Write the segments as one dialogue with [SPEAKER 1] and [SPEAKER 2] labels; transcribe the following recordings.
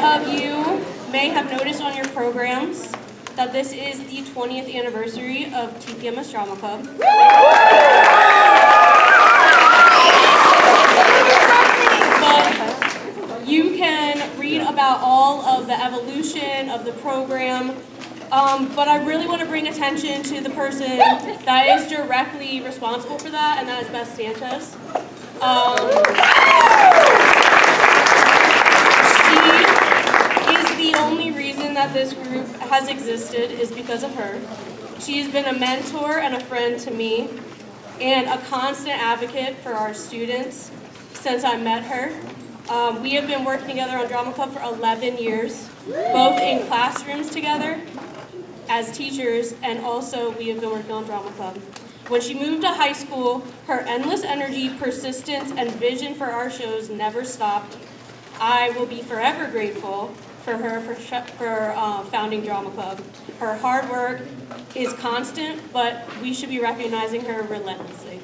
[SPEAKER 1] of you may have noticed on your programs that this is the 20th anniversary of TPMS Drama Club. But you can read about all of the evolution of the program, but I really want to bring attention to the person that is directly responsible for that, and that is Beth Sanchez. She is the only reason that this group has existed is because of her. She has been a mentor and a friend to me, and a constant advocate for our students since I met her. We have been working together on Drama Club for 11 years, both in classrooms together as teachers, and also we have been working on Drama Club. When she moved to high school, her endless energy, persistence, and vision for our shows never stopped. I will be forever grateful for her for founding Drama Club. Her hard work is constant, but we should be recognizing her relentlessly.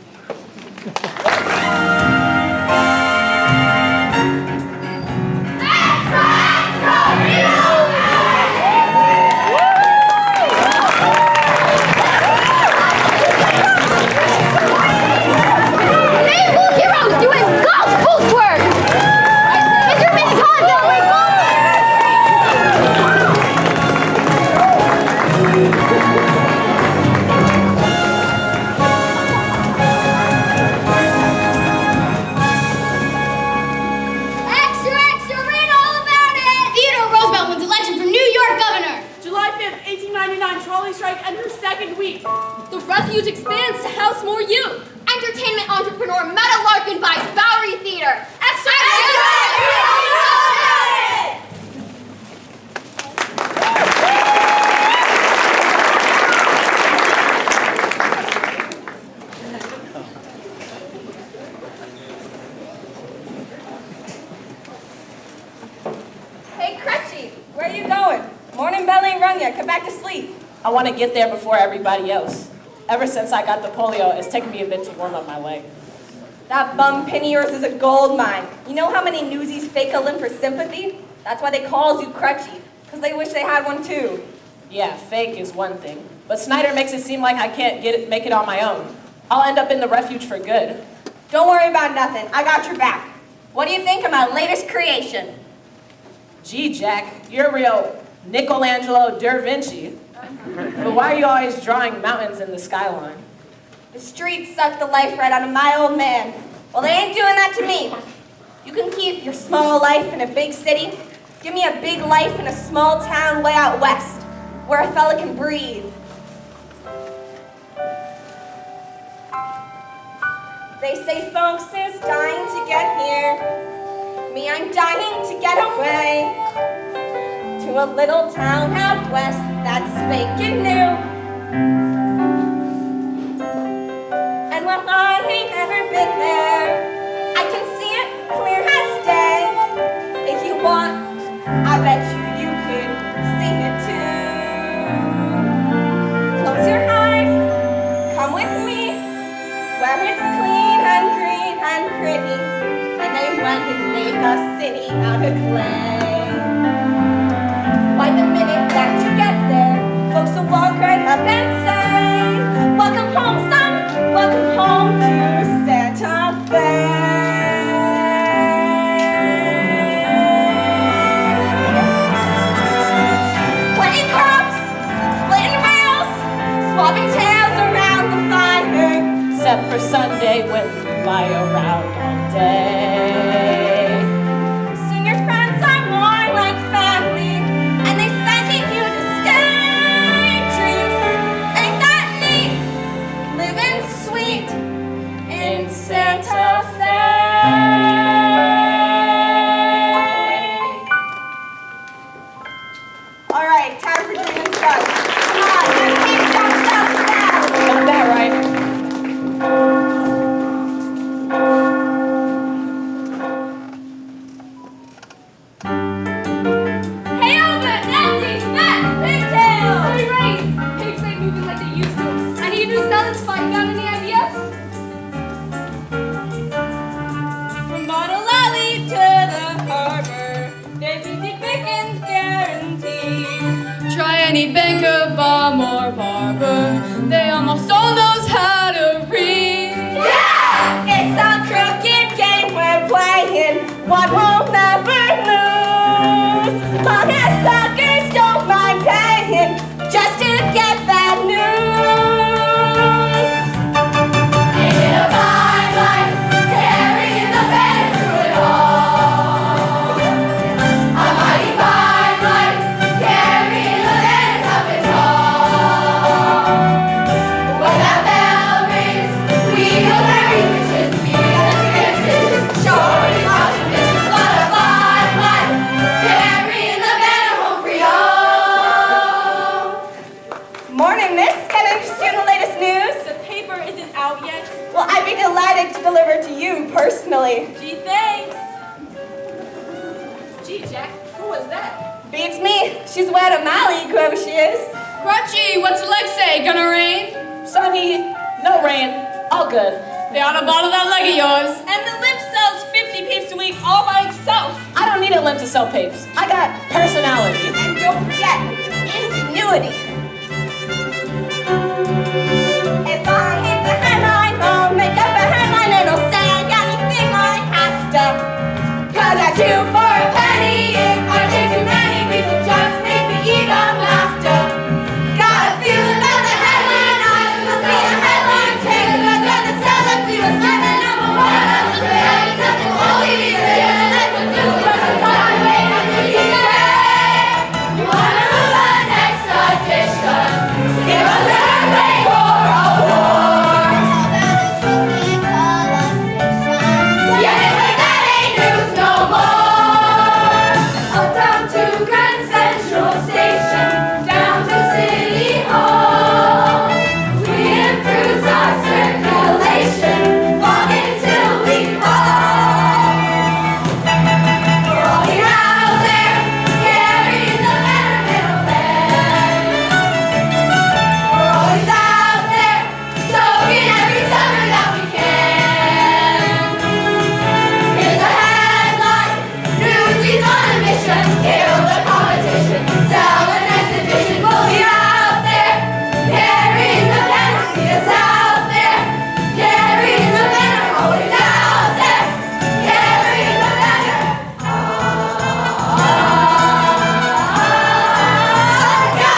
[SPEAKER 2] The refuge expands to house more youth. Entertainment entrepreneur Meta Larkin buys Bowery Theater. Extra!
[SPEAKER 3] Hey, Crutchy, where are you going? Morning bell ain't rung yet. Come back to sleep.
[SPEAKER 4] I want to get there before everybody else. Ever since I got the polio, it's taken me a bit to warm up my leg.
[SPEAKER 3] That bum pin of yours is a gold mine. You know how many NEWSIES fake a limb for sympathy? That's why they calls you Crutchy, because they wish they had one too.
[SPEAKER 4] Yeah, fake is one thing, but Snyder makes it seem like I can't make it on my own. I'll end up in the refuge for good.
[SPEAKER 3] Don't worry about nothing. I got your back. What do you think of my latest creation?
[SPEAKER 4] Gee, Jack, you're real Michelangelo da Vinci. But why are you always drawing mountains in the skyline?
[SPEAKER 3] The streets suck the life right out of my old man. Well, they ain't doing that to me. You can keep your small life in a big city. Give me a big life in a small town way out west, where a fella can breathe. They say folks is dying to get here. Me, I'm dying to get away to a little town out west that's spanking new. And while I ain't ever been there, I can see it clear as day. If you want, I bet you could see it too. Close your eyes, come with me, where it's clean and green and pretty, and they went and made the city out of clay. By the minute that you get there, folks will walk right up and say, welcome home, son, welcome home to Santa Fe. Planting crops, splitting rails, swapping tails around the fire.
[SPEAKER 4] Except for Sunday when we lie around all day.
[SPEAKER 3] Soon your friends are more like family, and they begging you to stay. Dreams ain't that neat, living sweet in Santa Fe. All right, time for dreaming stuff. Come on, keep stuff fast.
[SPEAKER 4] Got that right.
[SPEAKER 2] Hey, Oba! Nancy! Matt! Pigtail! Hey, Race! Pigs ain't moving like they used to. I need a new salad spot. You got any ideas?
[SPEAKER 3] From Bottle Alley to the harbor, there's easy picking.
[SPEAKER 2] any banker, bum, or barber. They almost all knows how to read.
[SPEAKER 3] Yeah! It's a crooked game we're playing, one we'll never lose. Long as suckers don't mind paying just to get that news. Ain't it a fine life, carrying the banner through it all? A mighty fine life, carrying the banner up and tall. When that bell rings, we go very riches, we got riches. Shorty optimistic, what a fine life, carrying the banner home for y'all. Morning, miss. Can I interest you in the latest news?
[SPEAKER 1] The paper isn't out yet.
[SPEAKER 3] Well, I'd be delighted to deliver to you personally.
[SPEAKER 1] Gee, thanks.
[SPEAKER 4] Gee, Jack, who was that?
[SPEAKER 3] Beats me. She's wed to Mally, whoever she is.
[SPEAKER 2] Crutchy, what's the leg say? Gonna rain?
[SPEAKER 4] Sunny, no rain, all good.
[SPEAKER 2] They ought to bottle that leg of yours.
[SPEAKER 1] And the lip sells 50 papes a week all by itself.
[SPEAKER 4] I don't need a limp to sell papes. I got personality.
[SPEAKER 3] And don't forget, ingenuity. If I hit the headline, I'll make up a headline. It'll say anything I have to. 'Cause I do for a penny. If I take too many, we will just make me eat up laughter. Got a feeling that the headline eyes must be a headline. Take a look at the sell if we was living number one. I was saying something holy. Let's do what I'm talking about. You wanna move the next edition? Give us a break for a war. Yeah, but that ain't news no more. Uptown to Grand Central Station, down to City Hall. We improve our circulation, walking till we fall. We're all out there, carrying the banner middleman. We're always out there, soaking every summer that we can. Here's a headline, NEWSIES on a mission. Kill the competition, sell the next edition. We'll be out there, carrying the banner. See us out there, carrying the banner. Always out there, carrying the banner. Go!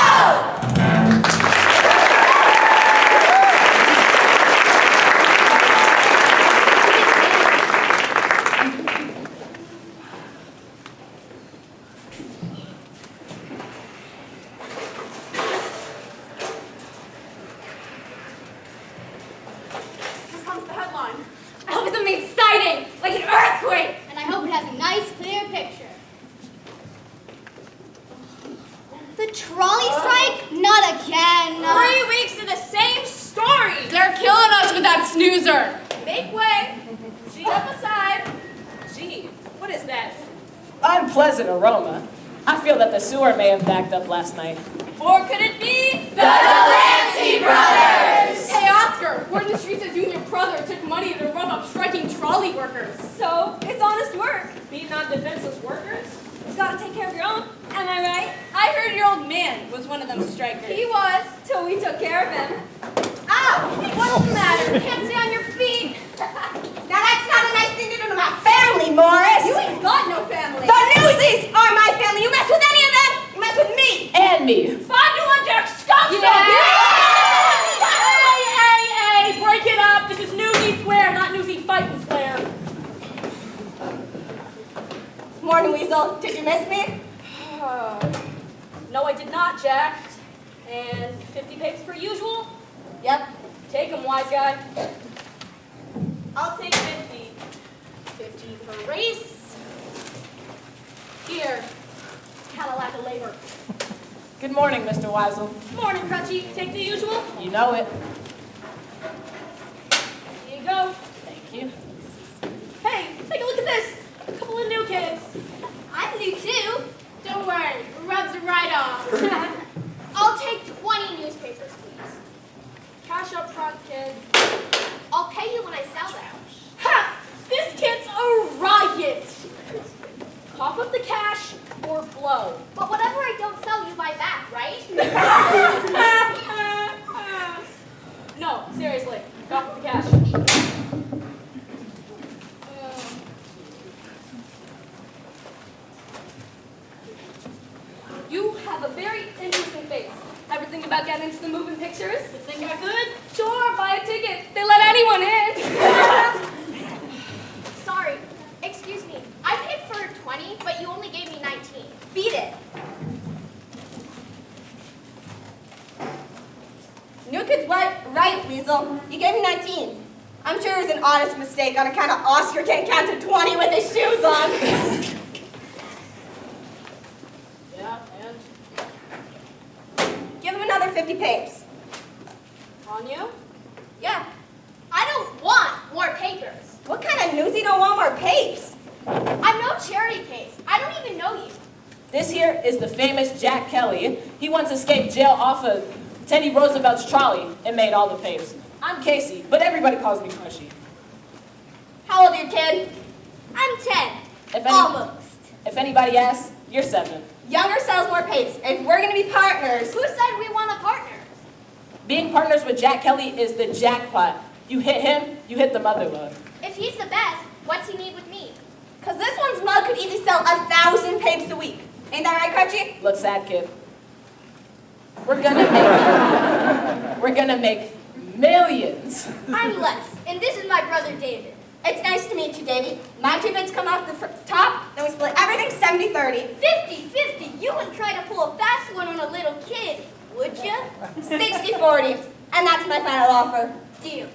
[SPEAKER 1] Here comes the headline.
[SPEAKER 2] I hope it's something exciting, like an earthquake.
[SPEAKER 5] And I hope it has a nice, clear picture. The trolley strike? Not again.
[SPEAKER 2] 3 weeks of the same story. They're killing us with that snoozer.
[SPEAKER 1] Make way. Step aside.
[SPEAKER 4] Gee, what is that unpleasant aroma? I feel that the sewer may have backed up last night.
[SPEAKER 1] Or could it be
[SPEAKER 3] The Delancey brothers!
[SPEAKER 2] Hey, Oscar, word in the streets says you and your brother took money to rub up striking trolley workers.
[SPEAKER 1] So, it's honest work.
[SPEAKER 4] Beating on defenseless workers?
[SPEAKER 1] You gotta take care of your own. Am I right? I heard your old man was one of them strikers.
[SPEAKER 2] He was, till we took care of him.
[SPEAKER 3] Ow!
[SPEAKER 2] What's the matter? Can't stay on your feet.
[SPEAKER 3] Now that's not a nice thing to do to my family, Morris!
[SPEAKER 2] You ain't got no family.
[SPEAKER 3] The NEWSIES are my family! You mess with any of them, you mess with me!
[SPEAKER 4] And me.
[SPEAKER 1] 5 to 1, Jack. Stop!
[SPEAKER 2] Yeah.
[SPEAKER 1] Hey, break it up. This is Newsy Square, not Newsy Fighting Square.
[SPEAKER 3] Morning, Weasel. Did you miss me?
[SPEAKER 1] No, I did not, Jack. And 50 papes per usual?
[SPEAKER 3] Yep.
[SPEAKER 1] Take 'em, wise guy. I'll take 50. 50 for race. Here, Cadillac of labor.
[SPEAKER 4] Good morning, Mr. Weisel.
[SPEAKER 1] Morning, Crutchy. Take the usual.
[SPEAKER 4] You know it.
[SPEAKER 1] Here you go.
[SPEAKER 4] Thank you.
[SPEAKER 1] Hey, take a look at this. A couple of new kids.
[SPEAKER 5] I'm new too.
[SPEAKER 1] Don't worry, rubs it right off.
[SPEAKER 5] I'll take 20 newspapers, please.
[SPEAKER 1] Cash up front, kid.
[SPEAKER 5] I'll pay you when I sell them.
[SPEAKER 1] Ha! This kid's a riot. Cough up the cash or blow.
[SPEAKER 5] But whatever I don't sell, you buy back, right?
[SPEAKER 2] have a very interesting face. Ever think about getting into the moving pictures?
[SPEAKER 1] You think I could?
[SPEAKER 2] Sure, buy a ticket. They let anyone in.
[SPEAKER 5] Sorry. Excuse me. I paid for 20, but you only gave me 19.
[SPEAKER 3] Beat it. New kid's right, Weasel. You gave me 19. I'm sure it was an honest mistake on account of Oscar getting counted 20 with his shoes on.
[SPEAKER 1] Yeah, and?
[SPEAKER 3] Give him another 50 papes.
[SPEAKER 1] On you?
[SPEAKER 3] Yeah.
[SPEAKER 5] I don't want more papers.
[SPEAKER 3] What kind of newsie don't want more papes?
[SPEAKER 5] I'm no charity case. I don't even know you.
[SPEAKER 4] This here is the famous Jack Kelly. He once escaped jail off of Teddy Roosevelt's trolley and made all the papes. I'm Casey, but everybody calls me Cushy.
[SPEAKER 3] How old are you, kid?
[SPEAKER 5] I'm 10.
[SPEAKER 4] If
[SPEAKER 5] Almost.
[SPEAKER 4] If anybody asks, you're 7.
[SPEAKER 3] Younger sells more papes. If we're gonna be partners.
[SPEAKER 5] Who said we want a partner?
[SPEAKER 4] Being partners with Jack Kelly is the jackpot. You hit him, you hit the motherload.
[SPEAKER 5] If he's the best, what's he need with me?
[SPEAKER 3] Cause this one's mug could easily sell 1,000 papes a week. Ain't that right, Cutchy?
[SPEAKER 4] Look sad, kid. We're gonna make millions.
[SPEAKER 5] I'm Les, and this is my brother David.
[SPEAKER 3] It's nice to meet you, Davey. My 2 bits come off the top, then we split everything 70-30.
[SPEAKER 5] 50-50. You wouldn't try to pull a fast one on a little kid, would you?
[SPEAKER 3] 60-40. And that's my final offer.
[SPEAKER 5] Deal.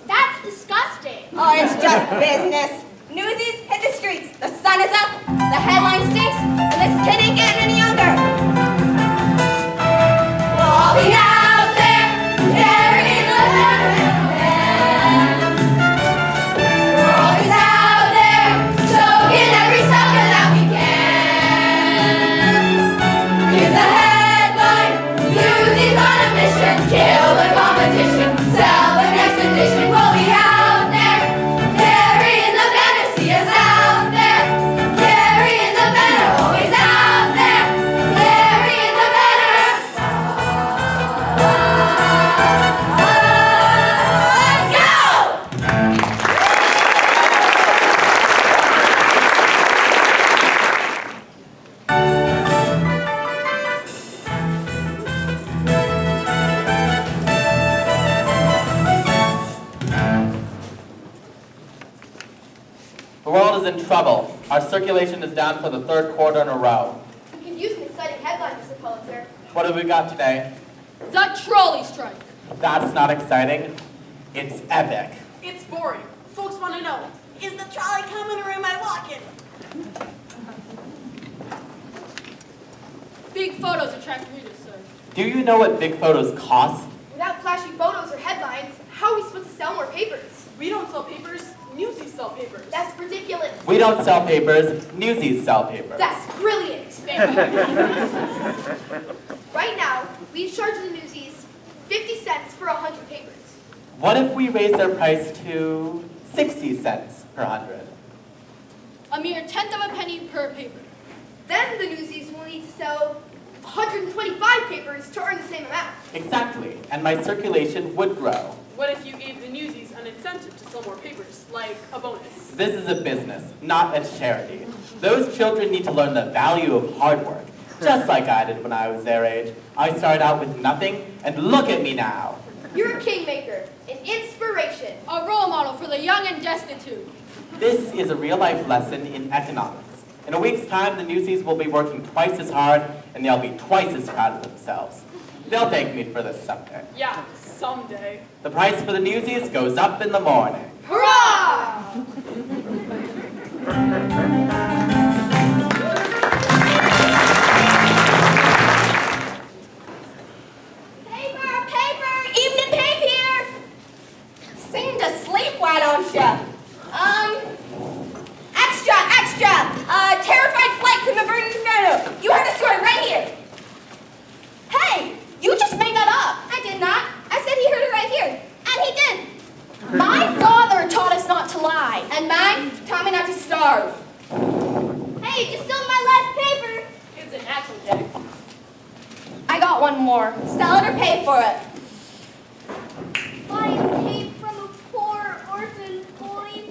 [SPEAKER 5] That's disgusting.
[SPEAKER 3] Oh, it's just business. Newsies hit the streets. The sun is up, the headline stinks, and this kid ain't getting any younger. We'll all be out there, carrying the hand. We're always out there, soaking every sucker that we can. Here's the headline, Newsies on a mission, kill the competition, sell the next edition. We'll be out there, carrying the banner, see us out there, carrying the banner, always out there, carrying the banner. Let's go!
[SPEAKER 6] The world is in trouble. Our circulation is down for the 3rd quarter in a row.
[SPEAKER 5] We can use an exciting headline, Mr. Pulitzer.
[SPEAKER 6] What have we got today?
[SPEAKER 2] The trolley strike.
[SPEAKER 6] That's not exciting. It's epic.
[SPEAKER 1] It's boring. Folks want to know, is the trolley coming or am I walking?
[SPEAKER 2] Big photos attract readers, sir.
[SPEAKER 6] Do you know what big photos cost?
[SPEAKER 5] Without flashy photos or headlines, how are we supposed to sell more papers?
[SPEAKER 1] We don't sell papers. NEWSIES sell papers.
[SPEAKER 5] That's ridiculous.
[SPEAKER 6] We don't sell papers. Newsies sell papers.
[SPEAKER 5] That's brilliant. Right now, we charge the Newsies 50 cents for 100 papers.
[SPEAKER 6] What if we raise their price to 60 cents per 100?
[SPEAKER 2] A mere tenth of a penny per paper.
[SPEAKER 5] Then the Newsies will need to sell 125 papers to earn the same amount.
[SPEAKER 6] Exactly. And my circulation would grow.
[SPEAKER 1] What if you gave the NEWSIES an incentive to sell more papers, like a bonus?
[SPEAKER 6] This is a business, not a charity. Those children need to learn the value of hard work, just like I did when I was their age. I started out with nothing, and look at me now.
[SPEAKER 5] You're a kingmaker, an inspiration.
[SPEAKER 2] A role model for the young and destitute.
[SPEAKER 6] This is a real-life lesson in economics. In a week's time, the NEWSIES will be working twice as hard, and they'll be twice as proud of themselves. They'll thank me for this someday.
[SPEAKER 1] Yeah, someday.
[SPEAKER 6] The price for the NEWSIES goes up in the morning.
[SPEAKER 5] Hurrah!
[SPEAKER 3] Paper, paper, evening paper here. Seem to sleep, why don't ya? Extra, terrified flight from the burning inferno. You heard the story right here. Hey, you just made that up. I did not. I said he heard it right here, and he did. My father taught us not to lie, and mine taught me not to starve.
[SPEAKER 5] Hey, just stole my last paper.
[SPEAKER 1] It's an action, Jack.
[SPEAKER 3] I got one more. Sell it or pay for it.
[SPEAKER 5] Buy a tape from a poor orphan boy.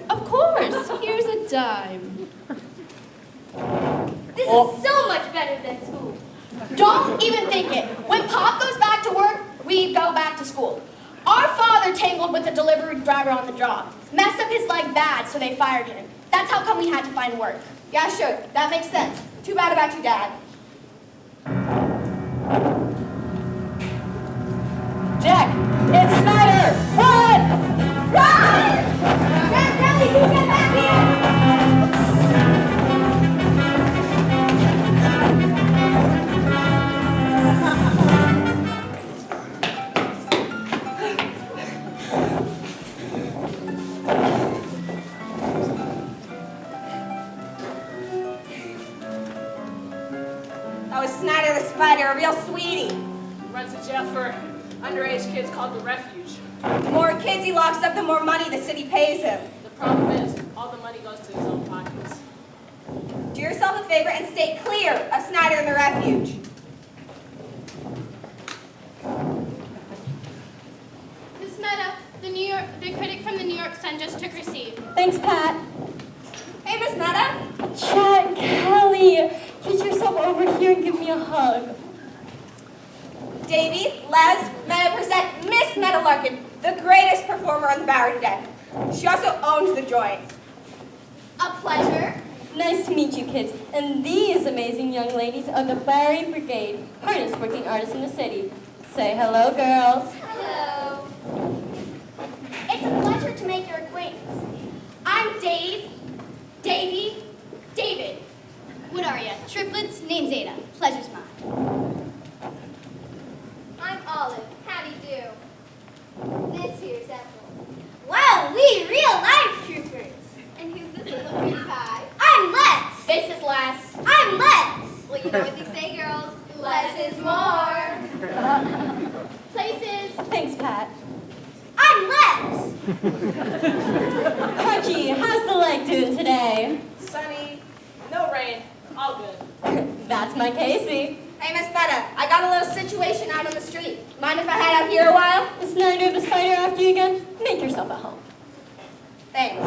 [SPEAKER 7] Of course. Here's a
[SPEAKER 2] time.
[SPEAKER 5] This is so much better than school.
[SPEAKER 2] Don't even think it. When Pop goes back to work, we go back to school. Our father tangled with the delivery driver on the job. Messed up his leg bad, so they fired him. That's how come we had to find work.
[SPEAKER 3] Yeah, sure. That makes sense. Too bad about your dad.
[SPEAKER 4] Jack, it's Snyder! Run!
[SPEAKER 3] Run! Jack Kelly, you get back here! That was Snyder the Spider, a real sweetie.
[SPEAKER 4] Runs a jail for underage kids called the Refuge.
[SPEAKER 3] The more kids he locks up, the more money the city pays him.
[SPEAKER 4] The problem is, all the money goes to his own pockets.
[SPEAKER 3] Do yourself a favor and stay clear of Snyder and the Refuge.
[SPEAKER 7] Miss Meta, the critic from the New York Sun just took her seat.
[SPEAKER 8] Thanks, Pat.
[SPEAKER 3] Hey, Miss Meta.
[SPEAKER 8] Jack Kelly, get yourself over here and give me a hug.
[SPEAKER 3] Davy, Les, may I present Miss Meta Larkin, the greatest performer on the Bowery today. She also owns the joint.
[SPEAKER 5] A pleasure.
[SPEAKER 8] Nice to meet you, kids. And these amazing young ladies are the Bowery Brigade, hardest working artists in the city. Say hello, girls.
[SPEAKER 5] Hello. It's a pleasure to make your acquaintance. I'm Dave, Davy, David. What are you? Triplets? Name's Ada. Pleasure's mine. I'm Olive. How do you do? This here's Ethel. Wow, we real life troopers. And who's this little pretty pie? I'm Les. This is Les. I'm Les. Well, you know what they say, girls. Less is more. Places.
[SPEAKER 8] Thanks, Pat.
[SPEAKER 5] I'm Les.
[SPEAKER 8] Archie, how's the leg doing today?
[SPEAKER 4] Sunny, no rain, all good.
[SPEAKER 8] That's my Casey.
[SPEAKER 3] Hey, Miss Meta, I got a little situation out on the street. Mind if I head out here a while?
[SPEAKER 8] Is Snyder the Spider after you again? Make yourself at home.
[SPEAKER 3] Thanks.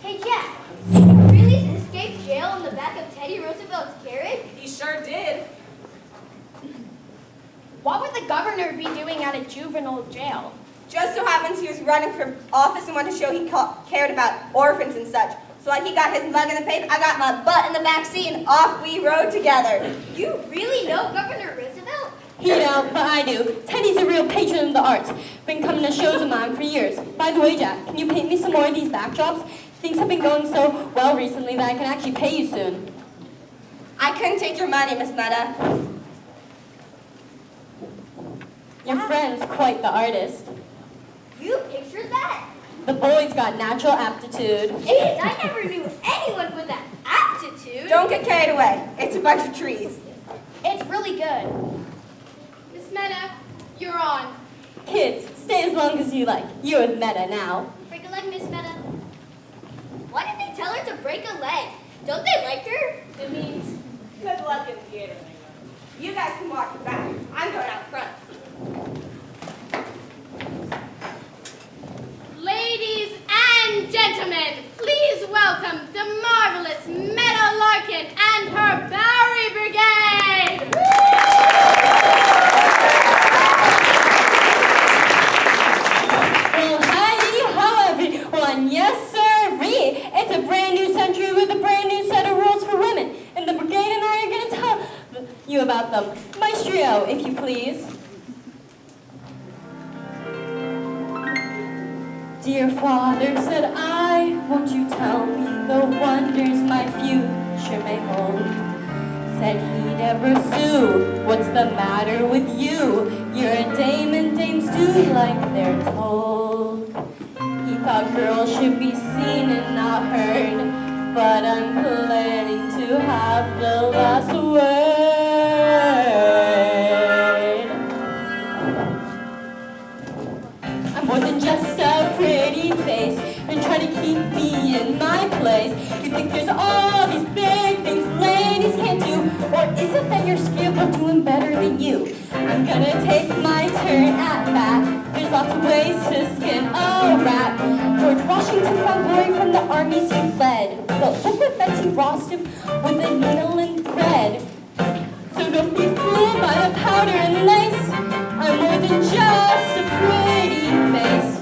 [SPEAKER 5] Hey, Jack. Did you really escape jail in the back of Teddy Roosevelt's carriage?
[SPEAKER 4] He sure did.
[SPEAKER 2] What would the governor be doing at a juvenile jail?
[SPEAKER 3] Just so happens he was running for office and wanted to show he cared about orphans and such. So like he got his mug in the paper, I got my butt in the back seat, and off we rode together.
[SPEAKER 5] You really know Governor Roosevelt?
[SPEAKER 8] You know, but I do. Teddy's a real patron of the arts. Been coming to shows of mine for years. By the way, Jack, can you paint me some more of these backdrops? Things have been going so well recently that I can actually pay you soon.
[SPEAKER 3] I couldn't take your money, Miss Meta.
[SPEAKER 8] Your friend's quite the artist.
[SPEAKER 5] You pictured that?
[SPEAKER 8] The boy's got natural aptitude.
[SPEAKER 5] Jeez, I never knew anyone with that aptitude.
[SPEAKER 3] Don't get carried away. It's a bunch of trees.
[SPEAKER 2] It's really good.
[SPEAKER 7] Miss Meta, you're on.
[SPEAKER 8] Kids, stay as long as you like. You're with Meta now.
[SPEAKER 5] Break a leg, Miss Meta. Why did they tell her to break a leg? Don't they like her?
[SPEAKER 4] It means good luck in theater.
[SPEAKER 3] You guys can walk back. I'm going out front.
[SPEAKER 7] Ladies and gentlemen, please welcome the marvelous Meta Larkin and her Bowery Brigade!
[SPEAKER 8] Well, hi, everyone. Yes, sirree. It's a brand new century with a brand new set of rules for women. And the brigade and I are going to tell you about them. Maestro, if you please. Dear Father, said I, won't you tell me the wonders my future may hold? Said he'd never sue. What's the matter with you? You're a dame and dames do like they're told. He thought girls should be seen and not heard, but I'm planning to have the last word. I'm more than just a pretty face and try to keep me in my place. You think there's all these big things ladies can't do, or is it that you're scared of doing better than you? I'm gonna take my turn at that. There's lots of ways to skin a rat. George Washington found glory from the armies he led. But look what Betsy rossed him with a needle and thread. So don't be fooled by the powder and lace. I'm more than just a pretty face.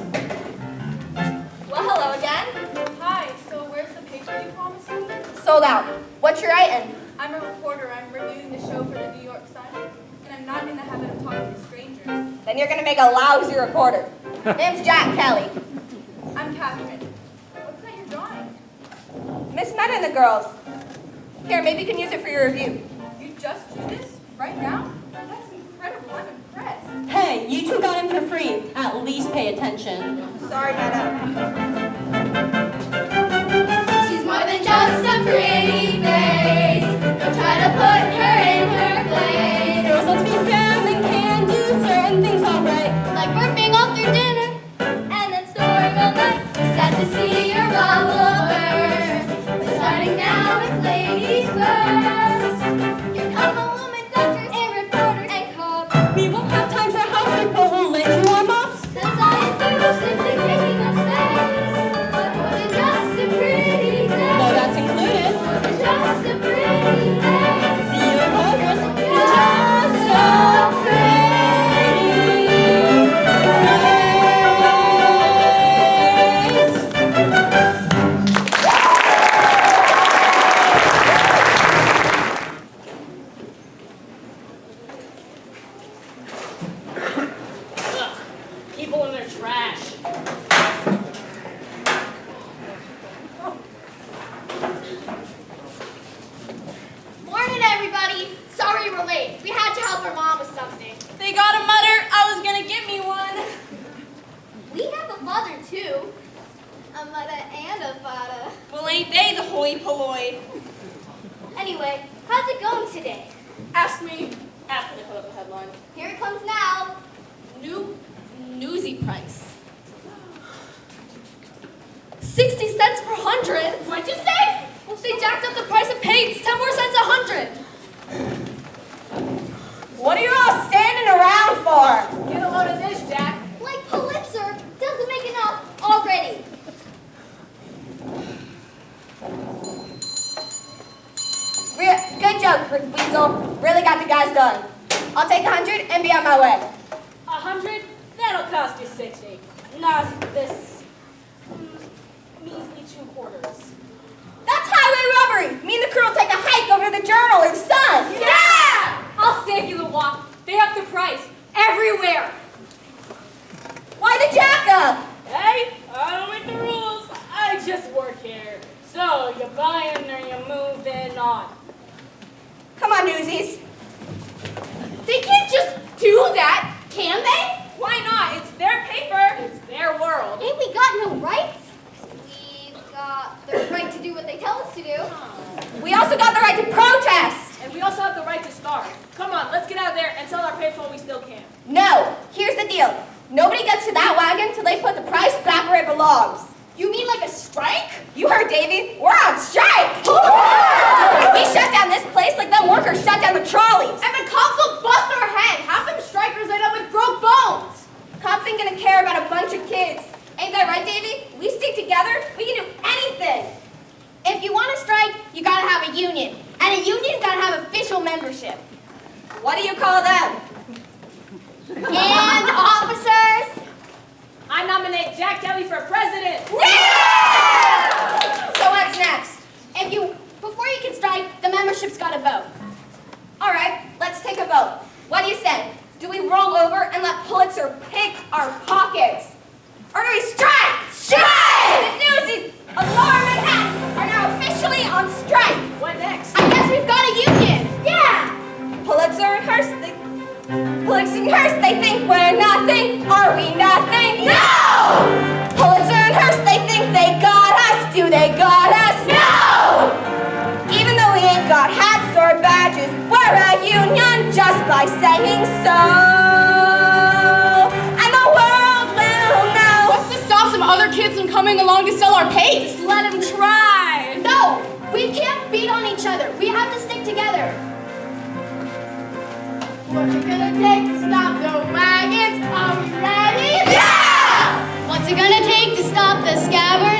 [SPEAKER 2] Well, hello again.
[SPEAKER 7] Hi, so where's the paper you promised me?
[SPEAKER 2] Sold out. What you writing?
[SPEAKER 7] I'm a reporter. I'm reviewing the show for the New York Sun, and I'm not in the habit of talking to strangers.
[SPEAKER 2] Then you're gonna make a lousy reporter. Name's Jack Kelly.
[SPEAKER 7] I'm Catherine. What's that you're drawing?
[SPEAKER 2] Miss Meta and the girls. Here, maybe you can use it for your review.
[SPEAKER 7] You just do this right now? That's incredible. I'm impressed.
[SPEAKER 8] Hey, you two got him for free. At least pay attention.
[SPEAKER 2] Sorry, Meta.
[SPEAKER 5] She's more than just a pretty face. Don't try to put her in her place.
[SPEAKER 8] Girls, let's be fair and can do certain things alright.
[SPEAKER 5] Like burping after dinner and then snoring all night. Sad to see your followers. But starting now it's ladies first. Here come the woman doctors and reporters and cops.
[SPEAKER 8] We won't have time for housework, but we'll lend you our mops.
[SPEAKER 5] The science is simply taking up space. But more than just a pretty
[SPEAKER 8] No,
[SPEAKER 5] face.
[SPEAKER 8] that's included.
[SPEAKER 5] More than just a pretty face.
[SPEAKER 8] See you in Congress. You're just so pretty.
[SPEAKER 4] People in their trash.
[SPEAKER 2] Morning, everybody. Sorry we're late. We had to help our mom with something.
[SPEAKER 1] They got a mutter. I was gonna get me one.
[SPEAKER 5] We have a mother too. A mother and a father.
[SPEAKER 1] Well, ain't they the hoi polloi?
[SPEAKER 5] Anyway, how's it going today?
[SPEAKER 1] Ask me after they put up a headline.
[SPEAKER 5] Here it comes now.
[SPEAKER 1] Newsy price.
[SPEAKER 2] 60 cents per 100.
[SPEAKER 1] What'd you say?
[SPEAKER 2] Well, if they jacked up the price of paint, it's 10 more cents a 100. What are you all standing around for?
[SPEAKER 4] Get a load of this, Jack.
[SPEAKER 5] Like Pulitzer doesn't make enough already.
[SPEAKER 2] Good joke, Weasel. Really got the guys done. I'll take 100 and be on my way.
[SPEAKER 4] 100? That'll cost you 60. Not this measly 2 quarters.
[SPEAKER 2] That's highway robbery. Me and the crew will take a hike over to the Journal or Sun.
[SPEAKER 5] Yeah! I'll save you the walk. They up the price everywhere.
[SPEAKER 2] Why the jack up?
[SPEAKER 4] Hey, I don't make the rules. I just work here. So, you buy in or you move in on.
[SPEAKER 2] Come on, Newsies.
[SPEAKER 1] They can't just do that, can they?
[SPEAKER 4] Why not? It's their paper. It's their world.
[SPEAKER 5] Ain't we got no rights? We've got the right to do what they tell us to do.
[SPEAKER 2] We also got the right to protest.
[SPEAKER 4] And we also have the right to starve. Come on, let's get out there and sell our papers while we still can.
[SPEAKER 2] No, here's the deal. Nobody gets to that wagon till they put the price back where it belongs. You mean like a strike? You heard Davy. We're on strike. We shut down this place like them workers shut down the trolleys.
[SPEAKER 1] And the cops will bust our head. Half them strikers end up with broke bones.
[SPEAKER 2] Cops ain't gonna care about a bunch of kids. Ain't that right, Davy? We stick together, we can do anything. If you want to strike, you gotta have a union. And a union gotta have official membership. What do you call them? And officers.
[SPEAKER 4] I nominate Jack Kelly for president.
[SPEAKER 2] Yeah! So what's next? Before you can strike, the membership's gotta vote. All right, let's take a vote. What do you say? Do we roll over and let Pulitzer pick our pockets? Or do we strike? Strike! The Newsies of Lower Manhattan are now officially on strike.
[SPEAKER 4] What next?
[SPEAKER 2] I guess we've got a union. Yeah! Pulitzer and Hearst, they think we're nothing. Are we nothing? No! Pulitzer and Hearst, they think they got us. Do they got us? No! Even though we ain't got hats or badges, we're a union just by saying so. And the world will know.
[SPEAKER 1] What's to stop some other kids from coming along to sell our papes?
[SPEAKER 2] Let them try. No, we can't beat on each other. We have to stick together.
[SPEAKER 1] What's it gonna take to stop the wagons? Are we ready?
[SPEAKER 2] Yeah!
[SPEAKER 5] What's it gonna take to stop the scabbers?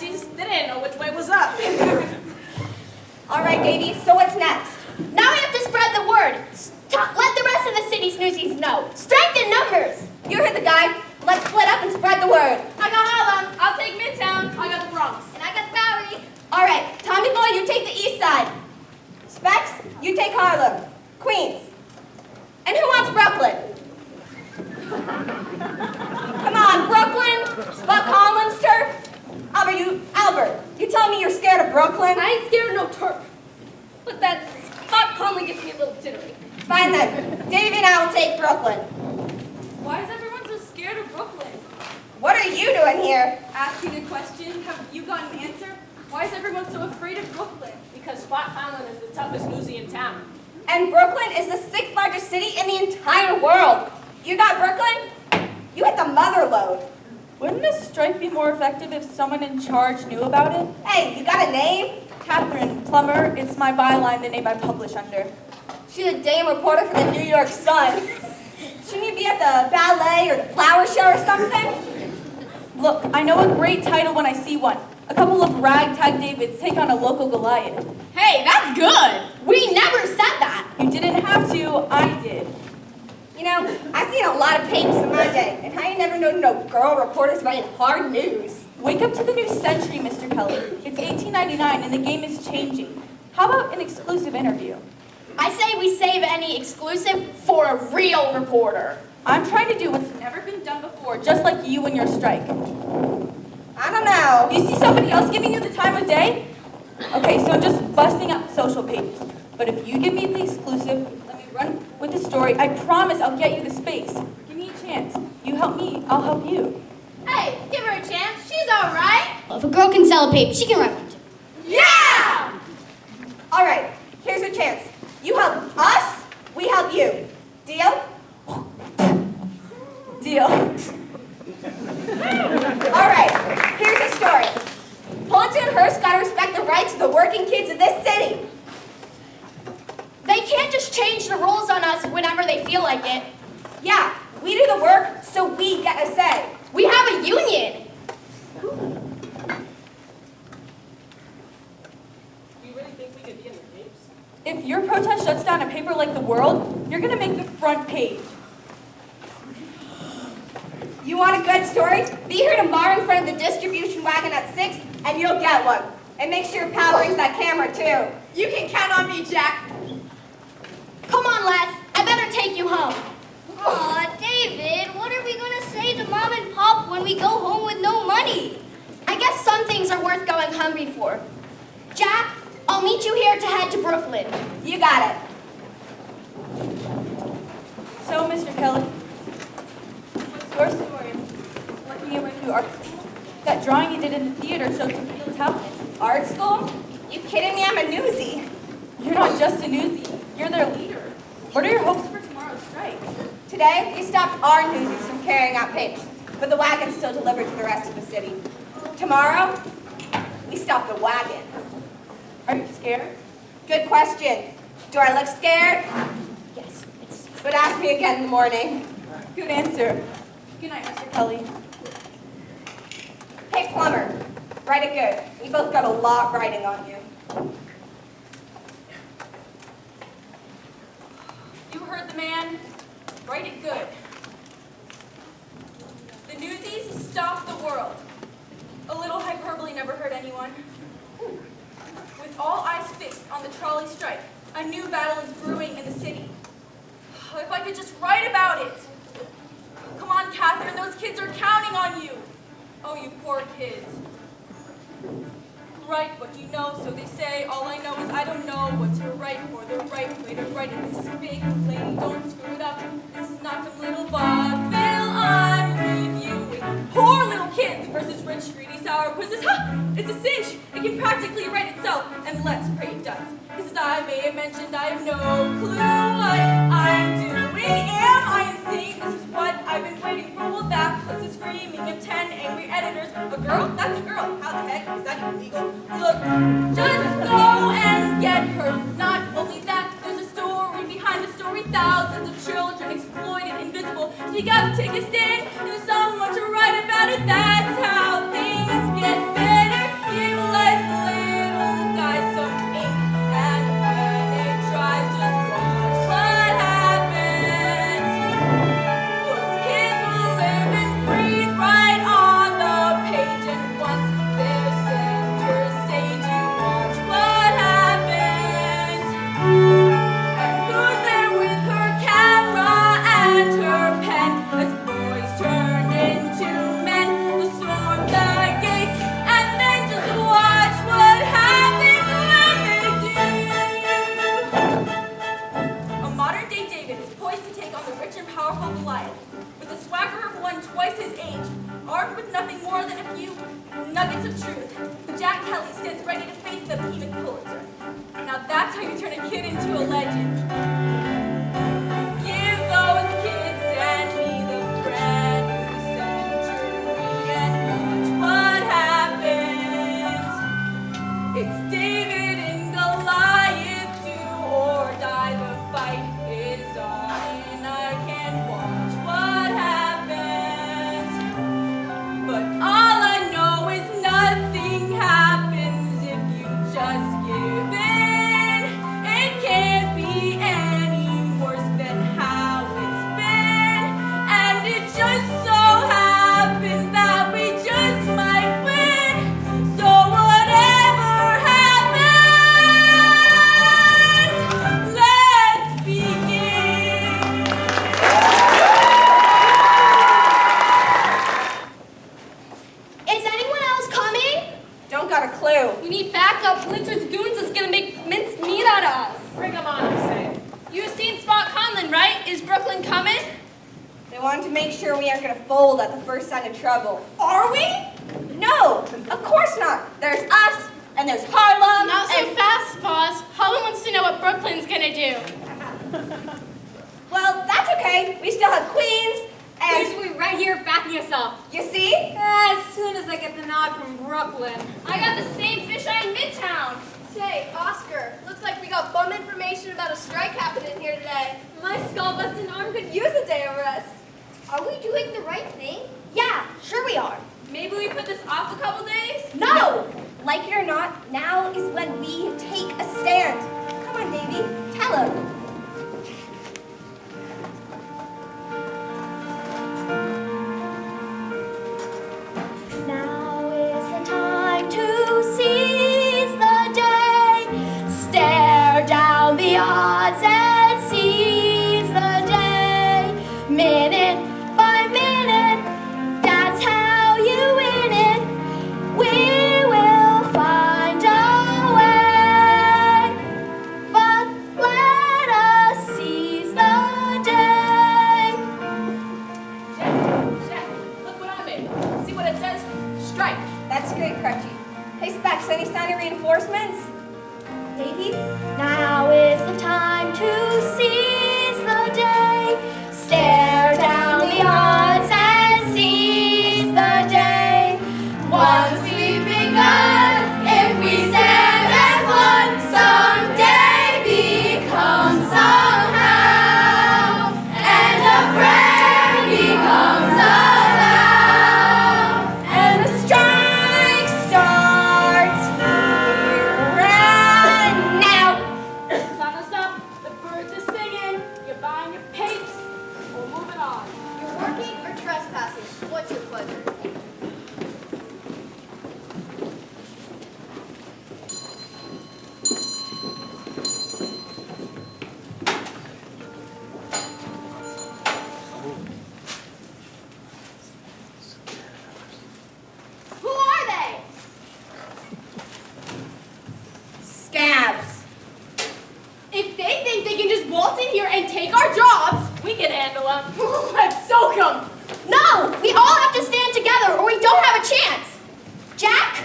[SPEAKER 4] Sissies. They didn't know which way was up.
[SPEAKER 3] All right, Davy, so what's next?
[SPEAKER 2] Now we have to spread the word. Let the rest of the city's newsies know. Strength in numbers.
[SPEAKER 3] You heard the guy. Let's split up and spread the word.
[SPEAKER 7] I got Harlem. I'll take Midtown. I got the Bronx.
[SPEAKER 5] And I got the Bowery.
[SPEAKER 3] All right, Tommy Boy, you take the east side. Specs, you take Harlem. Queens. And who wants Brooklyn? Come on, Brooklyn. Spot Conlon's turf. Albert, you telling me you're scared of Brooklyn?
[SPEAKER 7] I ain't scared of no turf. But that Spot Conlon gets me a little jittery.
[SPEAKER 3] Fine then. Davey and I will take Brooklyn.
[SPEAKER 7] Why is everyone so scared of Brooklyn?
[SPEAKER 3] What are you doing here?
[SPEAKER 7] Asking a question, have you got an answer? Why is everyone so afraid of Brooklyn?
[SPEAKER 4] Because Spot Conlon is the toughest newsie in town.
[SPEAKER 3] And Brooklyn is the 6th largest city in the entire world. You got Brooklyn? You hit the mother lode.
[SPEAKER 8] Wouldn't a strike be more effective if someone in charge knew about it?
[SPEAKER 3] Hey, you got a name?
[SPEAKER 8] Catherine Plummer, it's my byline, the name I publish under.
[SPEAKER 3] She's a dame reporter for the New York Sun. Shouldn't you be at the ballet or the flower show or something?
[SPEAKER 8] Look, I know a great title when I see one. A couple of ragtag Davids take on a local Goliath.
[SPEAKER 7] Hey, that's good!
[SPEAKER 2] We never said that.
[SPEAKER 8] You didn't have to, I did.
[SPEAKER 3] You know, I've seen a lot of papers in my day, and how you never know no girl reporters writing hard news.
[SPEAKER 8] Wake up to the new century, Mr. Kelly. It's 1899 and the game is changing. How about an exclusive interview?
[SPEAKER 2] I say we save any exclusive for a real reporter.
[SPEAKER 8] I'm trying to do what's never been done before, just like you and your strike.
[SPEAKER 3] I don't know.
[SPEAKER 8] You see somebody else giving you the time of day? Okay, so I'm just busting up social pages. But if you give me the exclusive, let me run with the story, I promise I'll get you the space. Give me a chance. You help me, I'll help you.
[SPEAKER 7] Hey, give her a chance. She's all right.
[SPEAKER 5] Well, if a girl can sell a paper, she can write one too.
[SPEAKER 7] Yeah!
[SPEAKER 3] All right, here's your chance. You help us, we help you. Deal?
[SPEAKER 8] Deal.
[SPEAKER 3] All right, here's the story. Pulitzer and Hearst gotta respect the rights of the working kids of this city.
[SPEAKER 2] They can't just change the rules on us whenever they feel like it.
[SPEAKER 3] Yeah, we do the work, so we get a say.
[SPEAKER 2] We have a union.
[SPEAKER 4] Do you really think we could be in the papers?
[SPEAKER 8] If your protest shuts down a paper like The World, you're gonna make the front page.
[SPEAKER 3] You want a good story? Be here tomorrow in front of the distribution wagon at 6, and you'll get one. And make sure Pal brings that camera, too.
[SPEAKER 7] You can count on me, Jack.
[SPEAKER 2] Come on, Les. I better take you home.
[SPEAKER 5] Aw, David, what are we gonna say to Mom and Pop when we go home with no money?
[SPEAKER 2] I guess some things are worth going hungry for. Jack, I'll meet you here to head to Brooklyn.
[SPEAKER 3] You got it.
[SPEAKER 8] So, Mr. Kelly, what's your story? Working your way through art school? That drawing you did in the theater showed some real talent.
[SPEAKER 3] Art school? You kidding me? I'm a newsie.
[SPEAKER 8] You're not just a newsie, you're their leader. What are your hopes for tomorrow's strike?
[SPEAKER 3] Today, we stopped our newsies from carrying out papers, but the wagon's still delivered to the rest of the city. Tomorrow, we stop the wagon.
[SPEAKER 8] Are you scared?
[SPEAKER 3] Good question. Do I look scared?
[SPEAKER 2] Yes, it's...
[SPEAKER 3] But ask me again in the morning.
[SPEAKER 8] Good answer. Good night, Mr. Kelly.
[SPEAKER 3] Hey, Plummer, write it good. We both got a lot writing on you.
[SPEAKER 8] You heard the man. Write it good. The Newsies stop the world. A little hyperbole never hurt anyone. With all eyes fixed on the trolley strike, a new battle is brewing in the city. If I could just write about it. Come on, Catherine, those kids are counting on you. Oh, you poor kids. Write what you know, so they say. All I know is I don't know what to write or the right way to write it. This is big, lady, don't screw it up. This is not some little vaudeville I'm reviewing. Poor little kids versus rich, greedy, sour quizzes. Ha! It's a cinch. It can practically write itself, and let's pray it does. Because as I may have mentioned, I have no clue what I'm doing. Am I insane? This is what I've been waiting for. Well, that puts a screaming of 10 angry editors. A girl? That's a girl. How the heck is that even legal? Look, just go and get her. Not only that, there's a story behind the story. Thousands of children exploited, invisible. So you gotta take a stand. There's someone to write about it. That's how things get better.
[SPEAKER 3] moments of truth. Jack Kelly stands ready to face the behemoth Pulitzer. Now that's how you turn a kid into a legend. Give those kids and me the friend who's the century and watch what happens. It's David and Goliath, do or die, the fight is on, and I can watch what happens. But all I know is nothing happens if you just give in. It can't be any worse than how it's been, and it just so happens that we just might win. So whatever happens, let's begin.
[SPEAKER 2] Is anyone else coming?
[SPEAKER 3] Don't got a clue.
[SPEAKER 8] We need backup. Pulitzer's goons is gonna make mince meat out of us.
[SPEAKER 4] Bring them on, I say.
[SPEAKER 8] You've seen Spot Conlon, right? Is Brooklyn coming?
[SPEAKER 3] They wanted to make sure we aren't going to fold at the first sign of trouble.
[SPEAKER 8] Are we?
[SPEAKER 3] No, of course not. There's us, and there's Harlem,
[SPEAKER 7] Not so
[SPEAKER 3] and...
[SPEAKER 7] fast, boss. Harlem wants to know what Brooklyn's gonna do.
[SPEAKER 3] Well, that's okay. We still have Queens, and...
[SPEAKER 8] We're right here backing us up.
[SPEAKER 3] You see?
[SPEAKER 8] As soon as I get the nod from Brooklyn.
[SPEAKER 7] I got the same fisheye in Midtown.
[SPEAKER 2] Say, Oscar, looks like we got bum information about a strike happening here today.
[SPEAKER 8] My skull-busting arm could use a day of rest.
[SPEAKER 2] Are we doing the right thing? Yeah, sure we are.
[SPEAKER 8] Maybe we put this off a couple days?
[SPEAKER 2] No!
[SPEAKER 3] Like it or not, now is when we take a stand. Come on, Davy, tell him.
[SPEAKER 2] Now is the time to seize the day. Stare down the odds and seize the day. Minute by minute, that's how you win it. We will find a way. But let us seize the day.
[SPEAKER 4] Jack, look what I'm in. See what it says? Strike.
[SPEAKER 3] That's great, Crutchy. Hey, Specs, any sign of reinforcements? Davy?
[SPEAKER 2] Now is the time to seize the day. Stare down the odds and seize the day. Once we've begun, if we stand as one, someday become somehow, and a prayer becomes a vow, and the strike starts here and now.
[SPEAKER 3] Sun is up, the birds are singing, you're buying your papes, we're moving on.
[SPEAKER 2] You're working or trespassing? What's your pleasure? Who are they?
[SPEAKER 3] Scabs.
[SPEAKER 7] If they think they can just waltz in here and take our jobs,
[SPEAKER 4] We can handle them.
[SPEAKER 7] let's soak them.
[SPEAKER 2] No, we all have to stand together or we don't have a chance. Jack?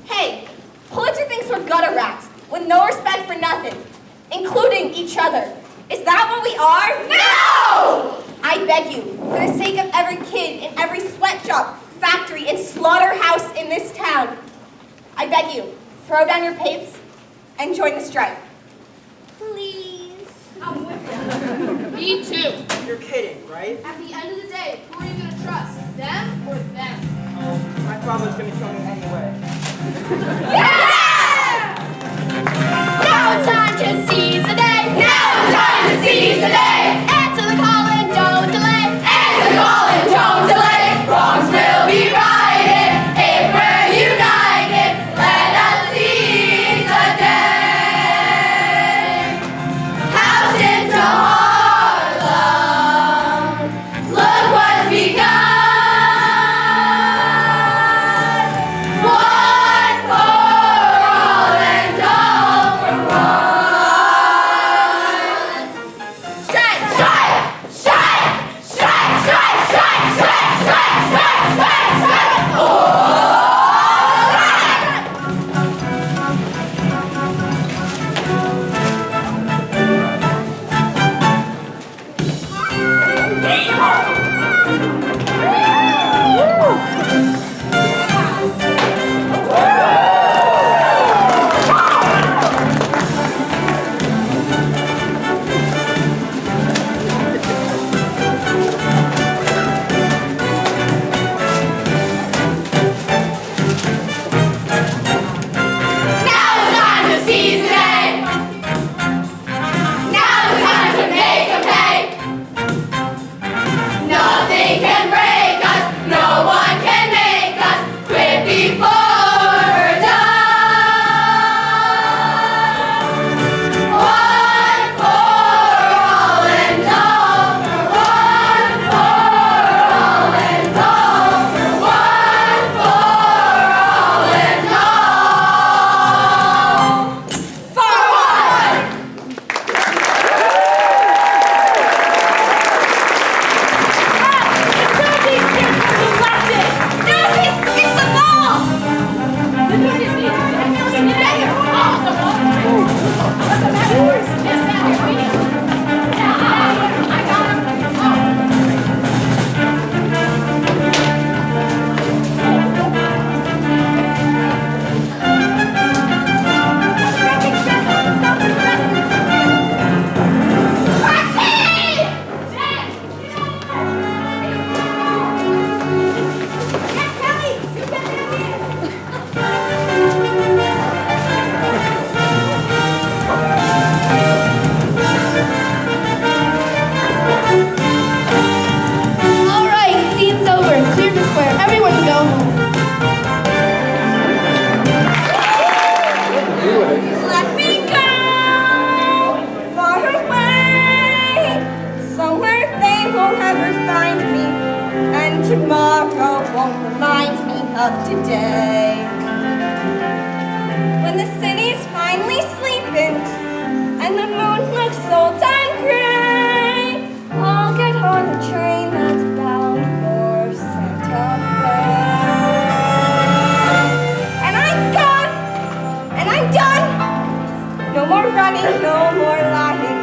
[SPEAKER 3] Hey, Pulitzer thinks we're gutter rats with no respect for nothing, including each other. Is that what we are? No! I beg you, for the sake of every kid in every sweatshop, factory, and slaughterhouse in this town, I beg you, throw down your papes and join the strike.
[SPEAKER 2] Please.
[SPEAKER 7] I'm with you. Me too.
[SPEAKER 9] You're kidding, right?
[SPEAKER 7] At the end of the day, who are you gonna trust? Them or them?
[SPEAKER 9] My father's gonna kill me anyway.
[SPEAKER 2] Now it's time to seize the day. Now it's time to seize the day. Answer the call and don't delay. Answer the call and don't delay. Wrongs will be righted if we're united. Let us seize the day. House into Harlem. Look what's begun. One for
[SPEAKER 3] today. When the city's finally sleeping and the moon looks old and gray, I'll get on the train that's bound for Santa Fe. And I'm gone, and I'm done. No more running, no more lying,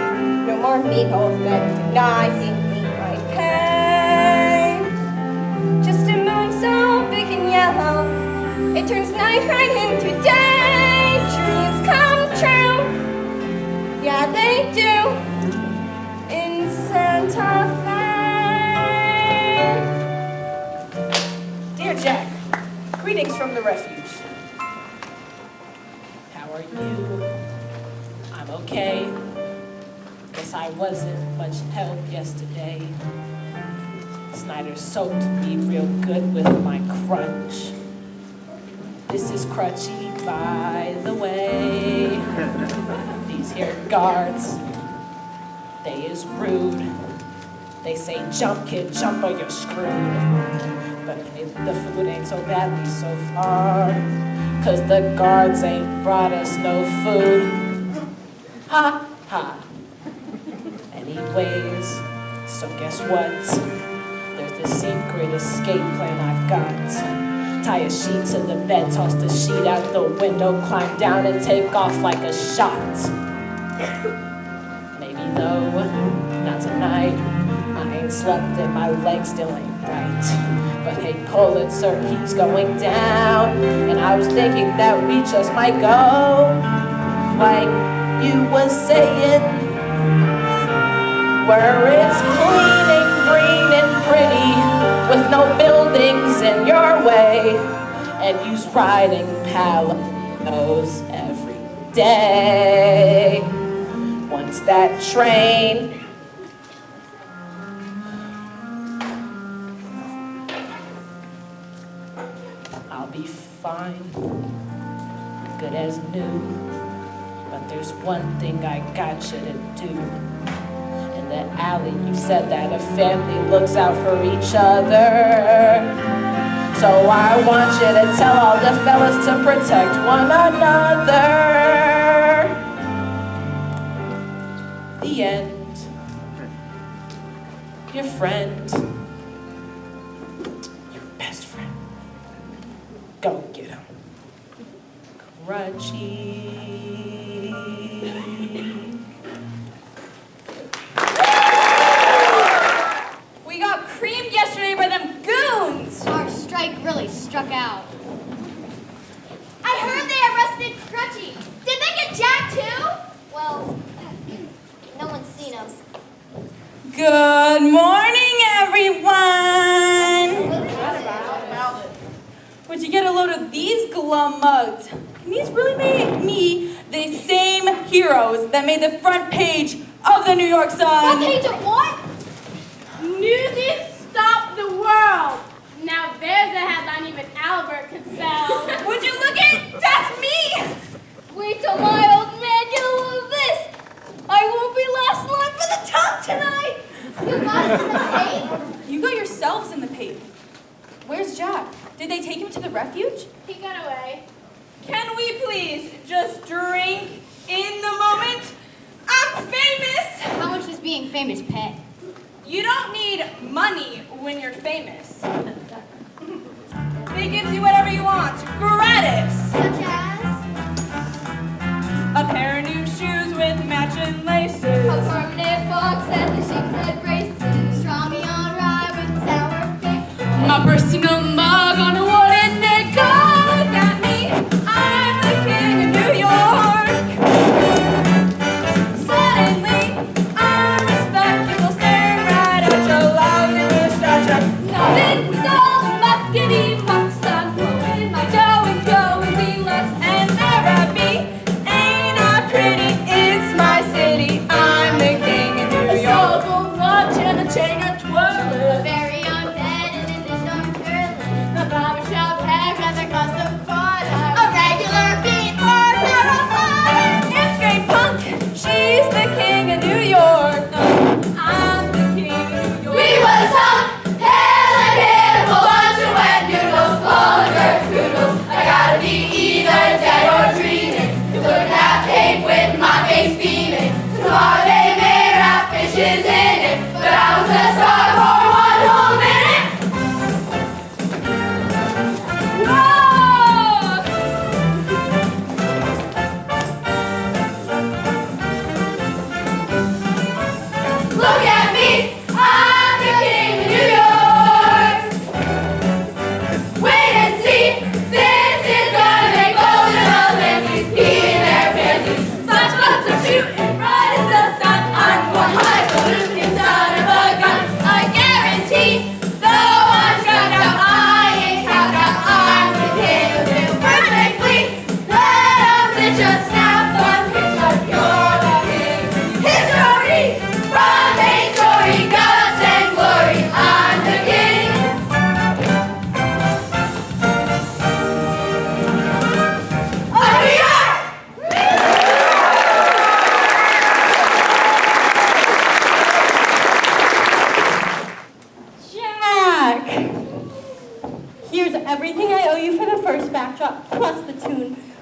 [SPEAKER 3] no more meatballs that denying me my pain. Just a moon so big and yellow, it turns night right into day. Dreams come true, yeah they do, in Santa Fe.
[SPEAKER 4] Dear Jack, greetings from the refuge. How are you? I'm okay. Guess I wasn't much help yesterday. Snyder soaked me real good with my crutch. This is crutchy, by the way. These here guards, they is rude. They say, jump kid, jump or you're screwed. But the food ain't so badly so far, 'cause the guards ain't brought us no food. Ha, ha. Anyways, so guess what? There's this secret escape plan I've got. Tie a sheet to the bed, toss the sheet out the window, climb down and take off like a shot. Maybe though, not tonight. I ain't slept and my legs still ain't right. But hey, Pulitzer, he's going down. And I was thinking that we just might go, like you was saying, where it's clean and green and pretty, with no buildings in your way, and you's riding Palanos every day. Once that train I'll be fine, good as new. But there's one thing I got you to do. In the alley, you said that a family looks out for each other. So I want you to tell all the fellas to protect one another. The end. Your friend. Your best friend. Go get him. Crutchy.
[SPEAKER 3] We got creamed yesterday by them goons.
[SPEAKER 5] Our strike really struck out. I heard they arrested Crutchy. Did they get Jack too? Well, no one's seen him.
[SPEAKER 3] Good morning, everyone. Would you get a load of these glum mugs? Can these really make me the same heroes that made the front page of the New York Sun?
[SPEAKER 5] Front page of what?
[SPEAKER 7] NEWSIES stop the world. Now there's a headline even Albert could sell.
[SPEAKER 3] Would you look at that's me?
[SPEAKER 5] Wait till my old man get a load of this. I won't be last line for the top tonight. You got us in the paint?
[SPEAKER 3] You got yourselves in the paper. Where's Jack? Did they take him to the refuge?
[SPEAKER 7] He got away.
[SPEAKER 3] Can we please just drink in the moment? I'm famous!
[SPEAKER 5] How much does being famous pay?
[SPEAKER 3] You don't need money when you're famous. They give you whatever you want, gratis.
[SPEAKER 5] Such as?
[SPEAKER 3] A pair of new shoes with matching laces.
[SPEAKER 5] A permanent box at the sheepshead races. Straw me on rye with sour pick.
[SPEAKER 3] My personal mug on a wooden nickel. Look at me, I'm the king of New York. Suddenly, I'm respectable, staring right at your lousy mustache. Nothing with all the muckety mucks. I'm blowing my dough and going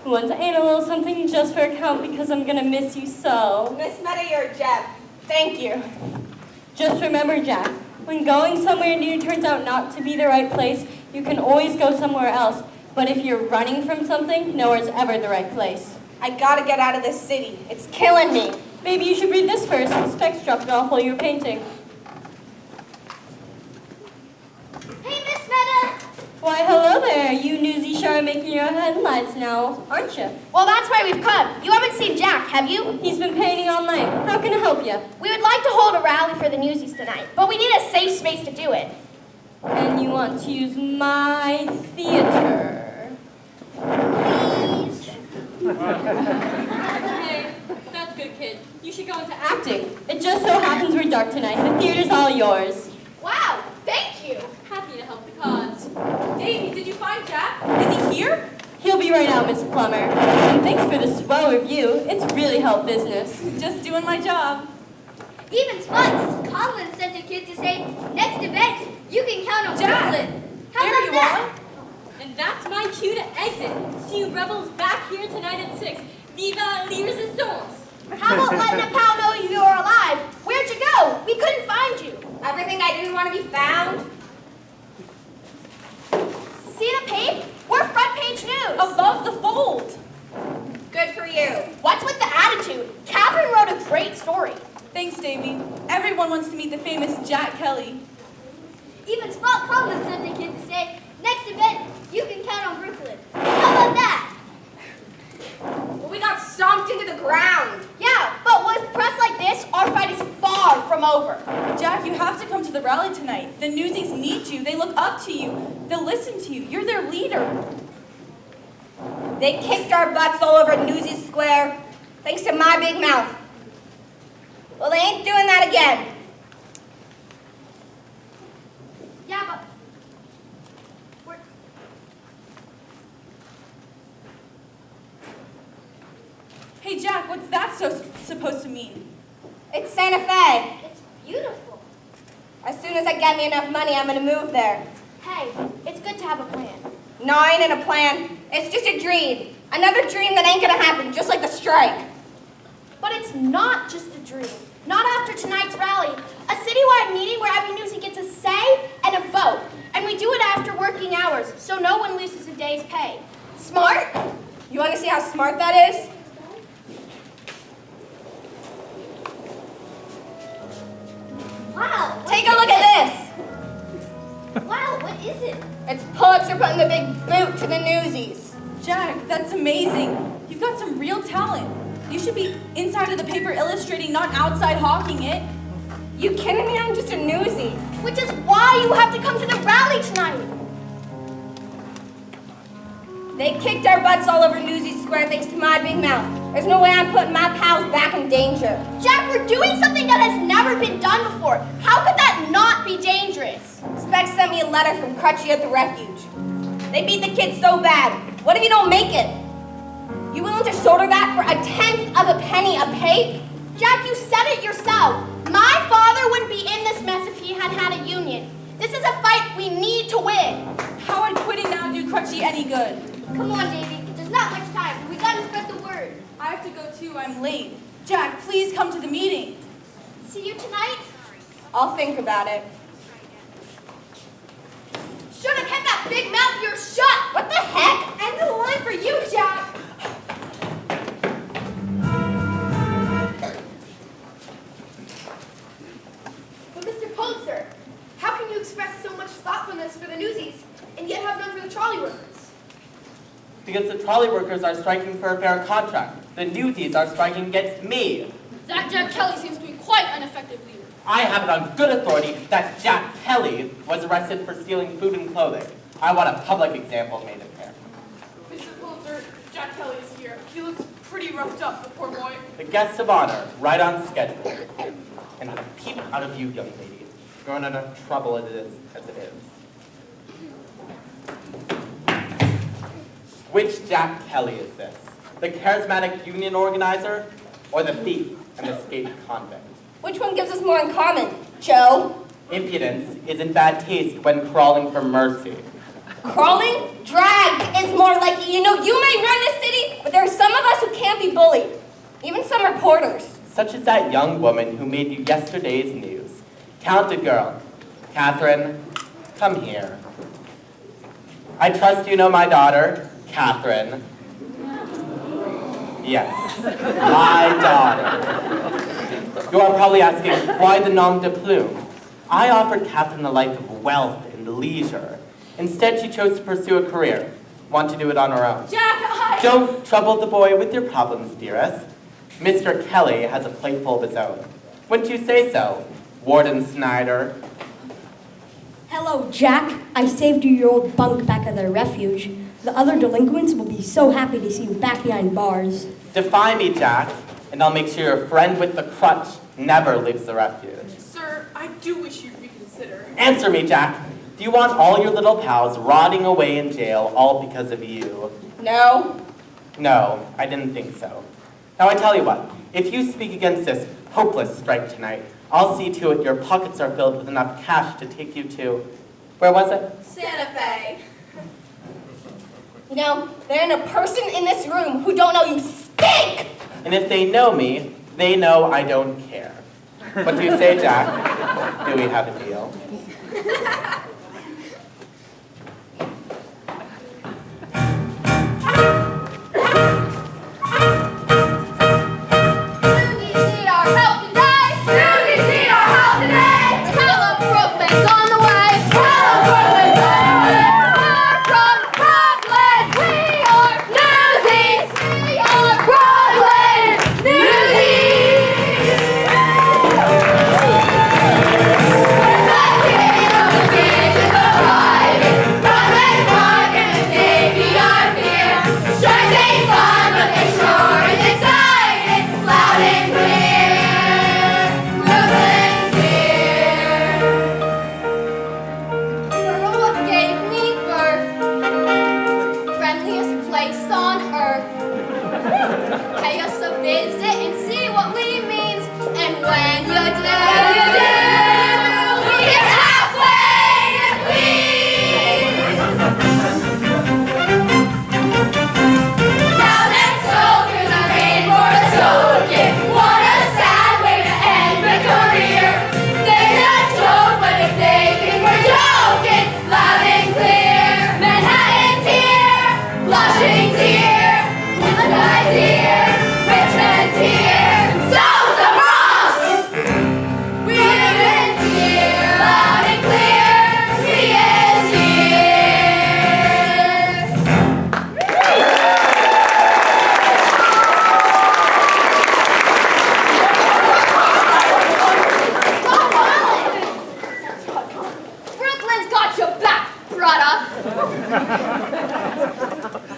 [SPEAKER 8] Who wants to eat a little something just for a count because I'm gonna miss you so?
[SPEAKER 3] Miss Meta, you're a gem. Thank you.
[SPEAKER 8] Just remember, Jack, when going somewhere new turns out not to be the right place, you can always go somewhere else. But if you're running from something, nowhere's ever the right place.
[SPEAKER 3] I gotta get out of this city. It's killing me.
[SPEAKER 8] Maybe you should read this first. Specs dropped it off while you were painting.
[SPEAKER 5] Hey, Miss Meta!
[SPEAKER 8] Why, hello there. You Newsies are making your headlines now, aren't you?
[SPEAKER 2] Well, that's why we've come. You haven't seen Jack, have you?
[SPEAKER 8] He's been painting all night. How can I help you?
[SPEAKER 2] We would like to hold a rally for the Newsies tonight, but we need a safe space to do it.
[SPEAKER 8] And you want to use my theater.
[SPEAKER 2] Please.
[SPEAKER 8] Hey, that's good, kid. You should go into acting. It just so happens we're dark tonight. The theater's all yours.
[SPEAKER 2] Wow, thank you.
[SPEAKER 8] Happy to help the cause. Davey, did you find Jack? Is he here? He'll be right out, Miss Plummer. And thanks for the swell review. It's really helped business. Just doing my job.
[SPEAKER 5] Even Smuts, Colin sent a kid to say, next event, you can count on
[SPEAKER 8] Jack!
[SPEAKER 5] Brooklyn. How
[SPEAKER 8] There
[SPEAKER 5] about
[SPEAKER 8] you
[SPEAKER 5] that?
[SPEAKER 8] And that's my cue to exit. See you rebels back here tonight at 6. Viva les resistance!
[SPEAKER 2] How about letting a pal know you're alive? Where'd you go? We couldn't find you.
[SPEAKER 3] Everything I didn't want to be found.
[SPEAKER 2] See the pape? We're front page news.
[SPEAKER 8] Above the fold!
[SPEAKER 3] Good for you.
[SPEAKER 2] What's with the attitude? Catherine wrote a great story.
[SPEAKER 8] Thanks, Davey. Everyone wants to meet the famous Jack Kelly.
[SPEAKER 5] Even Spot Colin sent a kid to say, next event, you can count on Brooklyn. How about that?
[SPEAKER 3] Well, we got stomped into the ground.
[SPEAKER 2] Yeah, but with press like this, our fight is far from over.
[SPEAKER 10] Jack, you have to come to the rally tonight. The Newsies need you. They look up to you. They'll listen to you. You're their leader.
[SPEAKER 3] They kicked our butts all over Newsies Square, thanks to my big mouth. Well, they ain't doing that again.
[SPEAKER 2] Yeah, but we're...
[SPEAKER 10] Hey, Jack, what's that supposed to mean?
[SPEAKER 3] It's Santa Fe.
[SPEAKER 5] It's beautiful.
[SPEAKER 3] As soon as I get me enough money, I'm gonna move there.
[SPEAKER 2] Hey, it's good to have a plan.
[SPEAKER 3] No, I ain't in a plan. It's just a dream. Another dream that ain't gonna happen, just like the strike.
[SPEAKER 2] But it's not just a dream. Not after tonight's rally. A citywide meeting where every newsie gets a say and a vote. And we do it after working hours, so no one loses a day's pay.
[SPEAKER 3] Smart? You wanna see how smart that is?
[SPEAKER 5] Wow.
[SPEAKER 3] Take a look at this.
[SPEAKER 5] Wow, what is it?
[SPEAKER 3] It's Pulitzer putting the big boot to the Newsies.
[SPEAKER 10] Jack, that's amazing. You've got some real talent. You should be inside of the paper illustrating, not outside hawking it.
[SPEAKER 3] You kidding me? I'm just a newsie.
[SPEAKER 2] Which is why you have to come to the rally tonight.
[SPEAKER 3] They kicked our butts all over Newsies Square thanks to my big mouth. There's no way I'm putting my pals back in danger.
[SPEAKER 2] Jack, we're doing something that has never been done before. How could that not be dangerous?
[SPEAKER 3] Specs sent me a letter from Crutchy at the refuge. They beat the kids so bad. What if you don't make it? You willing to shoulder that for 1/10 of a penny a pay?
[SPEAKER 2] Jack, you said it yourself. My father wouldn't be in this mess if he had had a union. This is a fight we need to win.
[SPEAKER 10] How would quitting now do Crutchy any good?
[SPEAKER 5] Come on, Davey. There's not much time. We gotta spread the word.
[SPEAKER 10] I have to go too. I'm late. Jack, please come to the meeting.
[SPEAKER 2] See you tonight?
[SPEAKER 3] I'll think about it.
[SPEAKER 2] Should have kept that big mouth of yours shut.
[SPEAKER 3] What the heck?
[SPEAKER 2] End of the line for you, Jack.
[SPEAKER 11] But Mr. Pulitzer, how can you express so much thoughtfulness for the Newsies and yet have none for the trolley workers?
[SPEAKER 6] Because the trolley workers are striking for a fair contract. The Newsies are striking against me.
[SPEAKER 11] That Jack Kelly seems to be quite an effective leader.
[SPEAKER 6] I have it on good authority that Jack Kelly was arrested for stealing food and clothing. I want a public example made of him.
[SPEAKER 11] Mr. Pulitzer, Jack Kelly is here. He looks pretty roughed up, the poor boy.
[SPEAKER 6] The guest of honor, right on schedule. And not a peep out of you, young lady. You're in enough trouble as it is. Which Jack Kelly is this? The charismatic union organizer or the thief and escaped convict?
[SPEAKER 3] Which one gives us more in common, Joe?
[SPEAKER 6] Impudence is in bad taste when crawling for mercy.
[SPEAKER 3] Crawling? Dragged is more like, you know, you may run this city,
[SPEAKER 6] such as that young woman who made you yesterday's news. Talented girl. Catherine, come here. I trust you know my daughter, Catherine. Yes, my daughter. You are probably asking, why the nom de plume? I offered Catherine a life of wealth and leisure. Instead, she chose to pursue a career. Want to do it on her own.
[SPEAKER 10] Jack,
[SPEAKER 6] Don't trouble the boy with your problems, dearest. Mr. Kelly has a plate full of his own. Wouldn't you say so, Warden Snyder?
[SPEAKER 12] Hello, Jack. I saved you your old bunk back at the refuge. The other delinquents will be so happy to see you back behind bars.
[SPEAKER 6] Defy me, Jack, and I'll make sure your friend with the crutch never leaves the refuge.
[SPEAKER 1] Sir, I do wish you'd reconsider.
[SPEAKER 6] Answer me, Jack. Do you want all your little pals rotting away in jail all because of you?
[SPEAKER 3] No.
[SPEAKER 6] No, I didn't think so. Now I tell you what, if you speak against this hopeless strike tonight, I'll see to it your pockets are filled with enough cash to take you to, where was it?
[SPEAKER 3] Santa Fe. You know, there ain't a person in this room who don't know you stink!
[SPEAKER 6] And if they know me, they know I don't care. What do you say, Jack? Do we have a deal?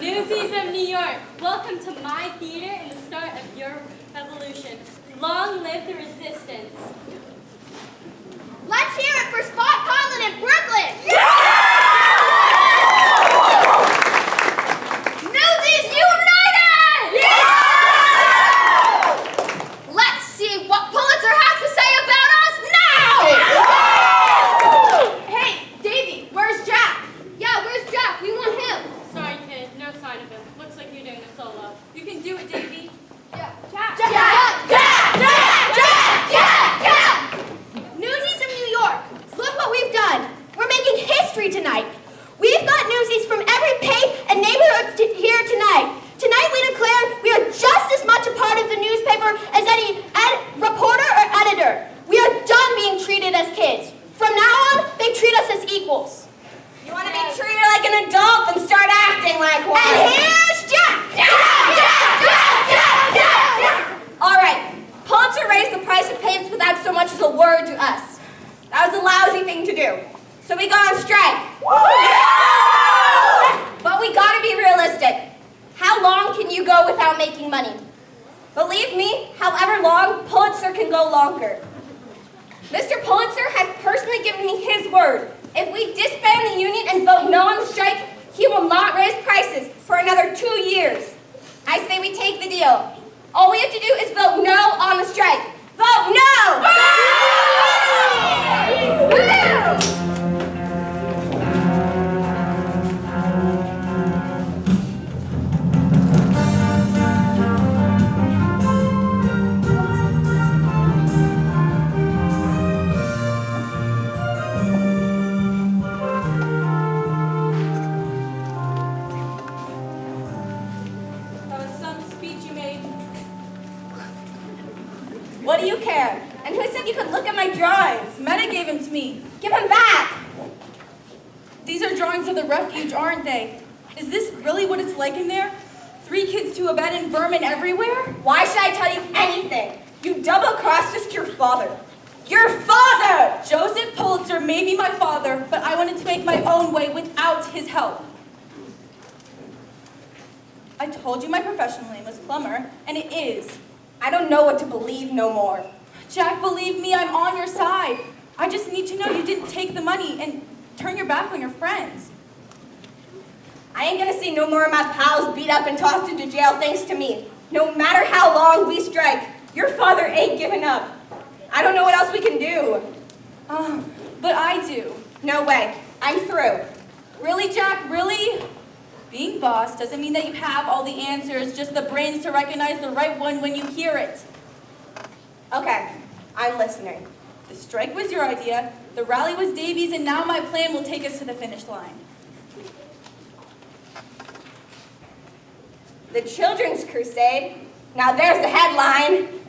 [SPEAKER 8] NEWSIES of New York, welcome to my theater and the start of your revolution. Long live the resistance.
[SPEAKER 5] Let's hear it for Spot Conlon in Brooklyn! NEWSIES United! Let's see what Pulitzer has to say about us now!
[SPEAKER 11] Hey, Davey, where's Jack?
[SPEAKER 5] Yeah, where's Jack? We want him.
[SPEAKER 8] Sorry, kid, no sign of him. Looks like you're doing a solo. You can do it, Davey.
[SPEAKER 5] Yeah, Jack! Jack! NEWSIES of New York, look what we've done. We're making history tonight. We've got NEWSIES from every pay and neighborhood here tonight. Tonight we declare we are just as much a part of the newspaper as any reporter or editor. We are done being treated as kids. From now on, they treat us as equals.
[SPEAKER 3] You want to be treated like an adult and start acting like one.
[SPEAKER 5] And here's Jack!
[SPEAKER 3] All right, Pulitzer raised the price of paints without so much as a word to us. That was a lousy thing to do. So we go on strike. But we gotta be realistic. How long can you go without making money? Believe me, however long, Pulitzer can go longer. Mr. Pulitzer has personally given me his word. If we disband the union and vote no on the strike, he will not raise prices for another 2 years. I say we take the deal. All we have to do is vote no on the strike. Vote no! What do you care? And who said you could look at my drawings?
[SPEAKER 10] Meta gave him to me.
[SPEAKER 3] Give them back!
[SPEAKER 10] These are drawings of the refuge, aren't they? Is this really what it's like in there? 3 kids to a bed and vermin everywhere?
[SPEAKER 3] Why should I tell you anything? You double-crossed just your father. Your father!
[SPEAKER 10] Joseph Pulitzer may be my father, but I wanted to make my own way without his help. I told you my professional name was plumber, and it is.
[SPEAKER 3] I don't know what to believe no more.
[SPEAKER 10] Jack, believe me, I'm on your side. I just need to know you didn't take the money and turn your back on your friends.
[SPEAKER 3] I ain't gonna see no more of my pals beat up and tossed into jail thanks to me. No matter how long we strike, your father ain't giving up. I don't know what else we can do.
[SPEAKER 10] But I do.
[SPEAKER 3] No way. I'm through.
[SPEAKER 10] Really, Jack, really? Being boss doesn't mean that you have all the answers, just the brains to recognize the right one when you hear it.
[SPEAKER 3] Okay, I'm listening.
[SPEAKER 10] The strike was your idea, the rally was Davy's, and now my plan will take us to the finish line.
[SPEAKER 3] The Children's Crusade. Now there's the headline.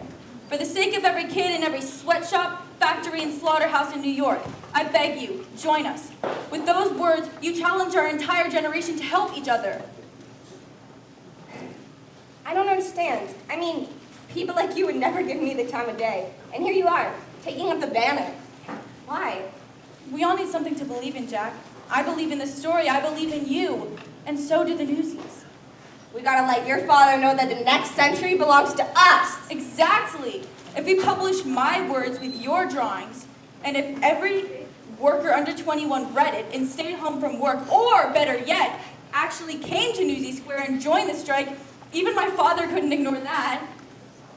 [SPEAKER 10] For the sake of every kid in every sweatshop, factory, and slaughterhouse in New York, I beg you, join us. With those words, you challenge our entire generation to help each other.
[SPEAKER 3] I don't understand. I mean, people like you would never give me the time of day. And here you are, taking up the banner. Why?
[SPEAKER 10] We all need something to believe in, Jack. I believe in the story, I believe in you, and so do the NEWSIES.
[SPEAKER 3] We gotta let your father know that the next century belongs to us.
[SPEAKER 10] Exactly. If we publish my words with your drawings, and if every worker under 21 read it and stayed home from work, or better yet, actually came to Newsy Square and joined the strike, even my father couldn't ignore that.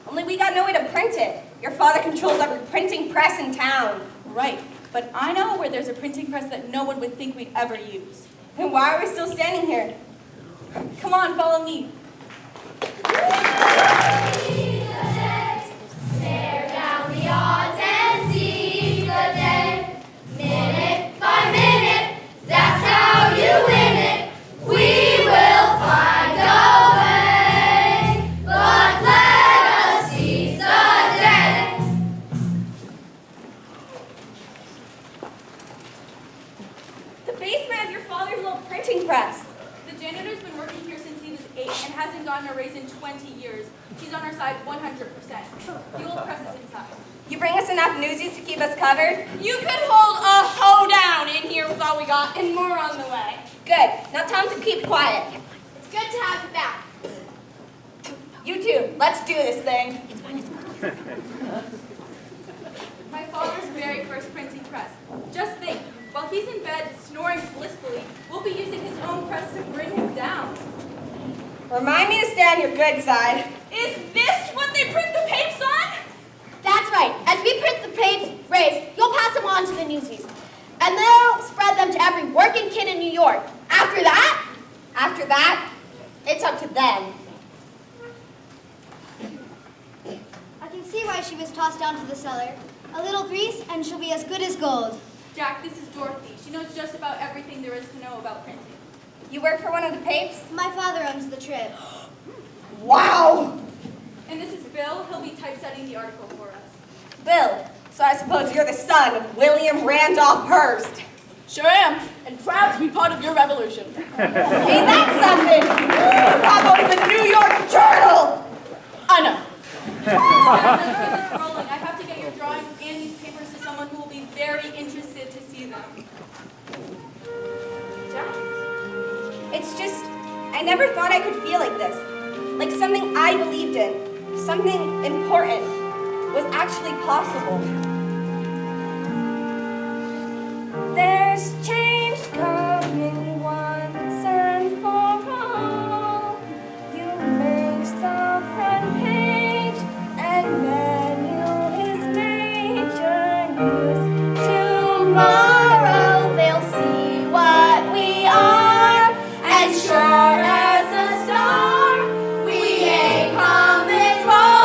[SPEAKER 3] Only we got no way to print it. Your father controls every printing press in town.
[SPEAKER 10] Right, but I know where there's a printing press that no one would think we'd ever use.
[SPEAKER 3] Then why are we still standing here?
[SPEAKER 10] Come on, follow me.
[SPEAKER 5] Tear down the odds and seize the day. Minute by minute, that's how you win it. We will find a way, but let us seize the day.
[SPEAKER 3] The basement of your father's little printing press.
[SPEAKER 10] The janitor's been working here since he was 8 and hasn't gotten a raise in 20 years. He's on our side 100%. The old press is inside.
[SPEAKER 3] You bring us enough newsies to keep us covered?
[SPEAKER 1] You could hold a hoedown in here with all we got and more on the way.
[SPEAKER 3] Good. Now tell them to keep quiet.
[SPEAKER 5] It's good to have you back.
[SPEAKER 3] You two, let's do this thing.
[SPEAKER 10] My father's very first printing press. Just think, while he's in bed snoring blissfully, we'll be using his own press to bring him down.
[SPEAKER 3] Remind me to stay on your good side.
[SPEAKER 10] Is this what they print the papes on?
[SPEAKER 2] That's right. As we print the page raised, you'll pass them on to the NEWSIES. And they'll spread them to every working kid in New York. After that,
[SPEAKER 3] It's up to them.
[SPEAKER 5] I can see why she was tossed down to the cellar. A little grease and she'll be as good as gold.
[SPEAKER 10] Jack, this is Dorothy. She knows just about everything there is to know about printing.
[SPEAKER 3] You work for one of the papes?
[SPEAKER 5] My father owns the Trib.
[SPEAKER 3] Wow!
[SPEAKER 10] And this is Bill. He'll be typesetting the article for us.
[SPEAKER 3] Bill, so I suppose you're the son of William Randolph Hearst.
[SPEAKER 1] Sure am, and proud to be part of your revolution.
[SPEAKER 3] Ain't that something? Bravo to the New York Journal!
[SPEAKER 1] I know.
[SPEAKER 10] Jack, let's get this rolling. I have to get your drawings and these papers to someone who will be very interested to see them.
[SPEAKER 3] Jack? It's just, I never thought I could feel like this. Like something I believed in, something important, was actually possible. There's change coming once and for all. You make the front page, and manual is major news. Tomorrow they'll see what we are, and sure as a star, we ain't come this far.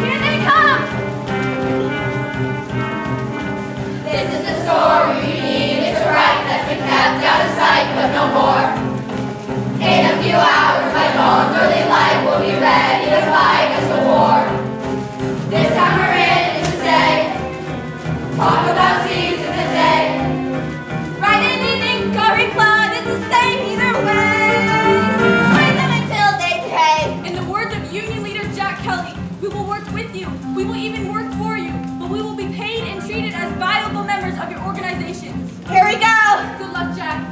[SPEAKER 3] Here they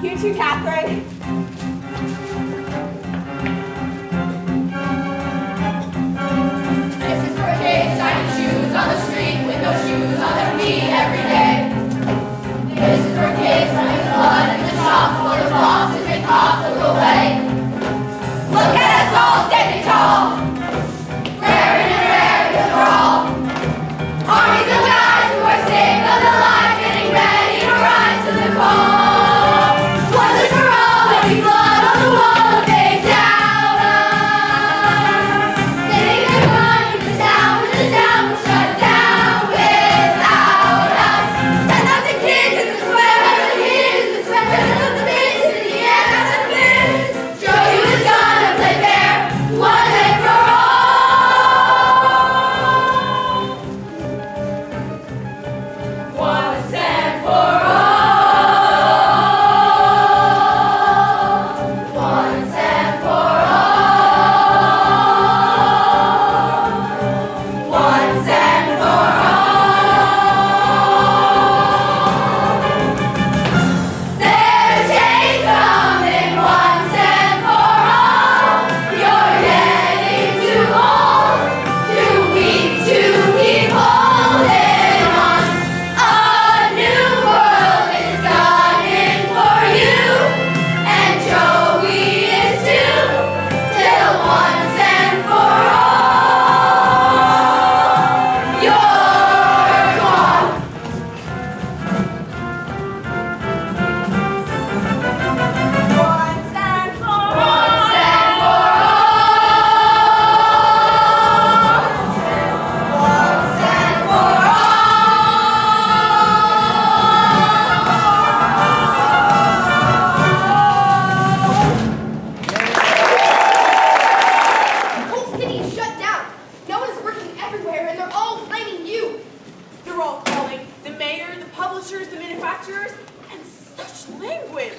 [SPEAKER 3] You too, Catherine.
[SPEAKER 7] This is for kids shining shoes on the street with no shoes on their feet every day. This is for kids running blood in the shops while the bosses make costs a little way. Look at us all standing tall, raring and raring to crawl. Armies of guys who are sick of the lies, getting ready to rise to the call. Once and for all, there'll be blood on the wall if they doubt us. They can run with the sound will shut down without us. 10,000 kids in the sweat, the kids in the sweat, of the fists in the air, the fists. Show you is gonna play fair, one and for all. Once and for all. Once and for all. Once and for all. There's change coming once and for all. You're getting too old, too weak to keep holding on. A new world is coming for you, and Joey is too, till once and for all, you're gone.
[SPEAKER 3] Once and for all.
[SPEAKER 7] Once and for all. Once and for
[SPEAKER 11] The whole city is shut down. No one is working everywhere, and they're all blaming you.
[SPEAKER 10] They're all calling the mayor, the publishers, the manufacturers, and such language.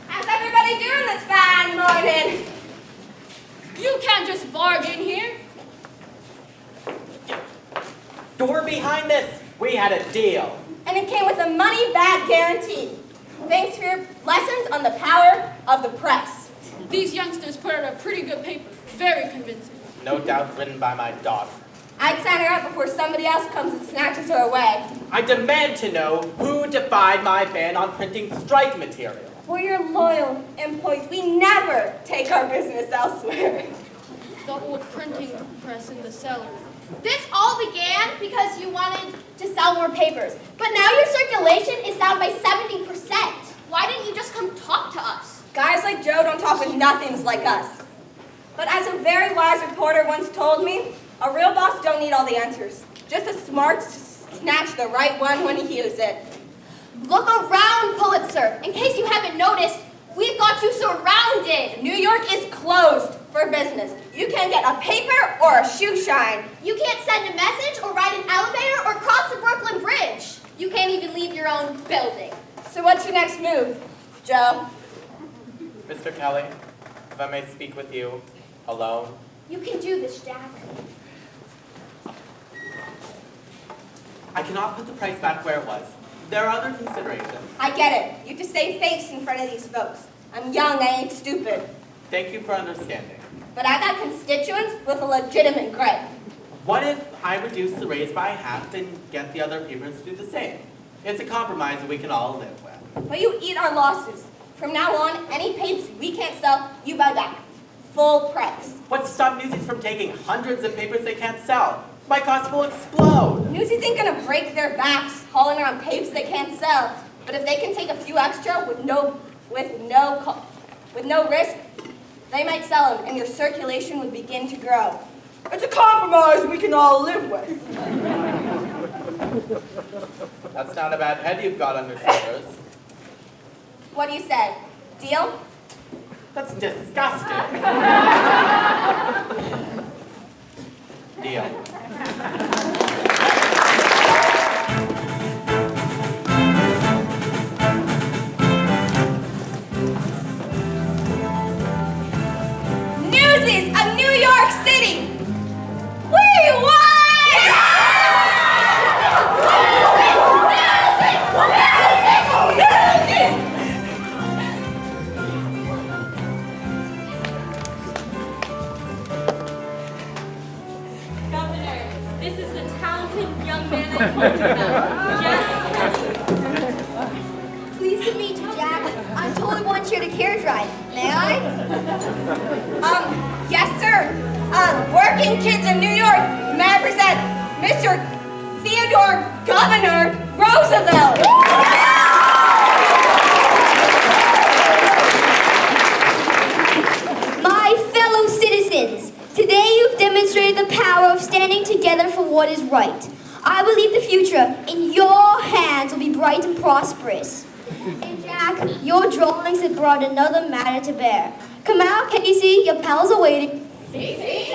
[SPEAKER 3] How's everybody doing this fine morning?
[SPEAKER 1] You can't just barge in here.
[SPEAKER 9] Door behind this. We had a deal.
[SPEAKER 3] And it came with a money-back guarantee. Thanks for your lessons on the power of the press.
[SPEAKER 1] These youngsters put out a pretty good paper. Very convincing.
[SPEAKER 6] No doubt written by my daughter.
[SPEAKER 3] I'd sign her up before somebody else comes and snatches her away.
[SPEAKER 6] I demand to know who defied my ban on printing strike material.
[SPEAKER 3] We're your loyal employees. We never take our business elsewhere.
[SPEAKER 1] The old printing press in the cellar.
[SPEAKER 2] This all began because you wanted to sell more papers. But now your circulation is down by 70%. Why didn't you just come talk to us?
[SPEAKER 3] Guys like Joe don't talk with nothings like us. But as a very wise reporter once told me, a real boss don't need all the answers. Just a smart to snatch the right one when he hears it.
[SPEAKER 2] Look around, Pulitzer. In case you haven't noticed, we've got you surrounded.
[SPEAKER 3] New York is closed for business. You can't get a paper or a shoe shine.
[SPEAKER 2] You can't send a message or ride an elevator or cross the Brooklyn Bridge. You can't even leave your own building.
[SPEAKER 3] So what's your next move, Joe?
[SPEAKER 6] Mr. Kelly, if I may speak with you alone.
[SPEAKER 2] You can do this, Jack.
[SPEAKER 6] I cannot put the price back where it was. There are other considerations.
[SPEAKER 3] I get it. You have to save face in front of these folks. I'm young, I ain't stupid.
[SPEAKER 6] Thank you for understanding.
[SPEAKER 3] But I got constituents with a legitimate gripe.
[SPEAKER 6] What if I reduce the raise by half and get the other papers to do the same? It's a compromise that we can all live with.
[SPEAKER 3] But you eat our losses. From now on, any papers we can't sell, you buy back. Full price.
[SPEAKER 6] What's to stop NEWSIES from taking hundreds of papers they can't sell? My costs will explode.
[SPEAKER 3] NEWSIES ain't gonna break their backs hauling around papers they can't sell. But if they can take a few extra with no risk, they might sell them, and your circulation would begin to grow. It's a compromise we can all live with.
[SPEAKER 6] That's not a bad head you've got on your shoulders.
[SPEAKER 3] What do you say? Deal?
[SPEAKER 6] That's disgusting. Deal.
[SPEAKER 3] NEWSIES of New York City! We won!
[SPEAKER 2] Music!
[SPEAKER 5] hair dried. May I?
[SPEAKER 3] Yes, sir. Working kids in New York, may I present Mr. Theodore Governor Roosevelt.
[SPEAKER 5] My fellow citizens, today you've demonstrated the power of standing together for what is right. I believe the future in your hands will be bright and prosperous. And Jack, your drawings have brought another matter to bear. Come out, Casey, your pals are waiting.
[SPEAKER 3] Casey?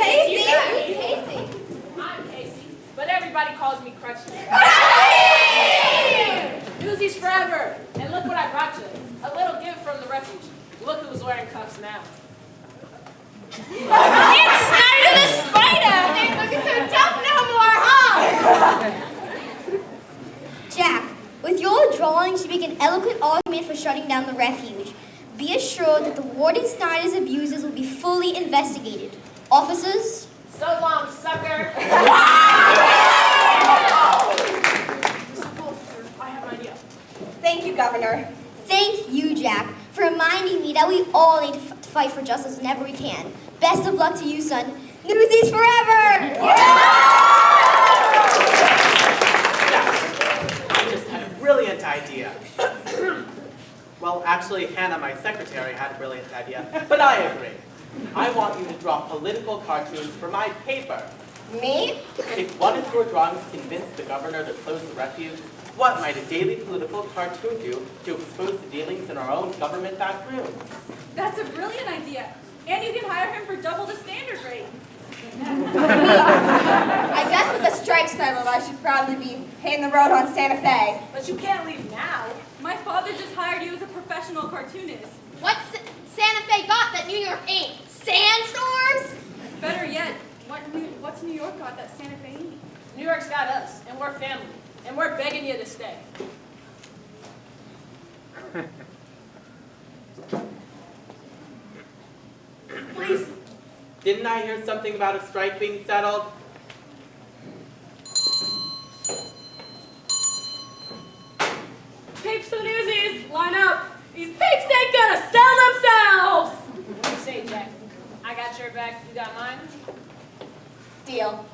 [SPEAKER 4] I'm Casey, but everybody calls me Crutchless. Newsies forever! And look what I brought you. A little gift from the refuge. Look who's wearing cuffs now.
[SPEAKER 3] It's Snyder the Spider! Ain't looking so tough no more, huh?
[SPEAKER 5] Jack, with your drawings, you make an eloquent argument for shutting down the refuge. Be assured that the Warden Snyder's abuses will be fully investigated. Officers?
[SPEAKER 4] So long, sucker! I have an idea.
[SPEAKER 3] Thank you, Governor.
[SPEAKER 5] Thank you, Jack, for reminding me that we all need to fight for justice whenever we can. Best of luck to you, son. Newsies forever!
[SPEAKER 6] I just had a brilliant idea. Well, actually, Hannah, my secretary, had a brilliant idea, but I agree. I want you to draw political cartoons for my paper.
[SPEAKER 3] Me?
[SPEAKER 6] If one of your drawings convinced the governor to close the refuge, what might a daily political cartoon do to expose the dealings in our own government-backed rooms?
[SPEAKER 10] That's a brilliant idea. And you can hire him for double the standard rate.
[SPEAKER 3] I guess with the strike settled, I should probably be hitting the road on Santa Fe.
[SPEAKER 4] But you can't leave now.
[SPEAKER 10] My father just hired you as a professional cartoonist.
[SPEAKER 5] What's Santa Fe got that New York ain't? Sandstorms?
[SPEAKER 10] Better yet, what's New York got that Santa Fe needs?
[SPEAKER 4] New York's got us, and we're family. And we're begging you to stay.
[SPEAKER 6] Please. Didn't I hear something about a strike being settled?
[SPEAKER 1] Papes to the Newsies, line up. These papes ain't gonna sell themselves.
[SPEAKER 4] What do you say, Jack? I got your back, you got mine?
[SPEAKER 3] Deal.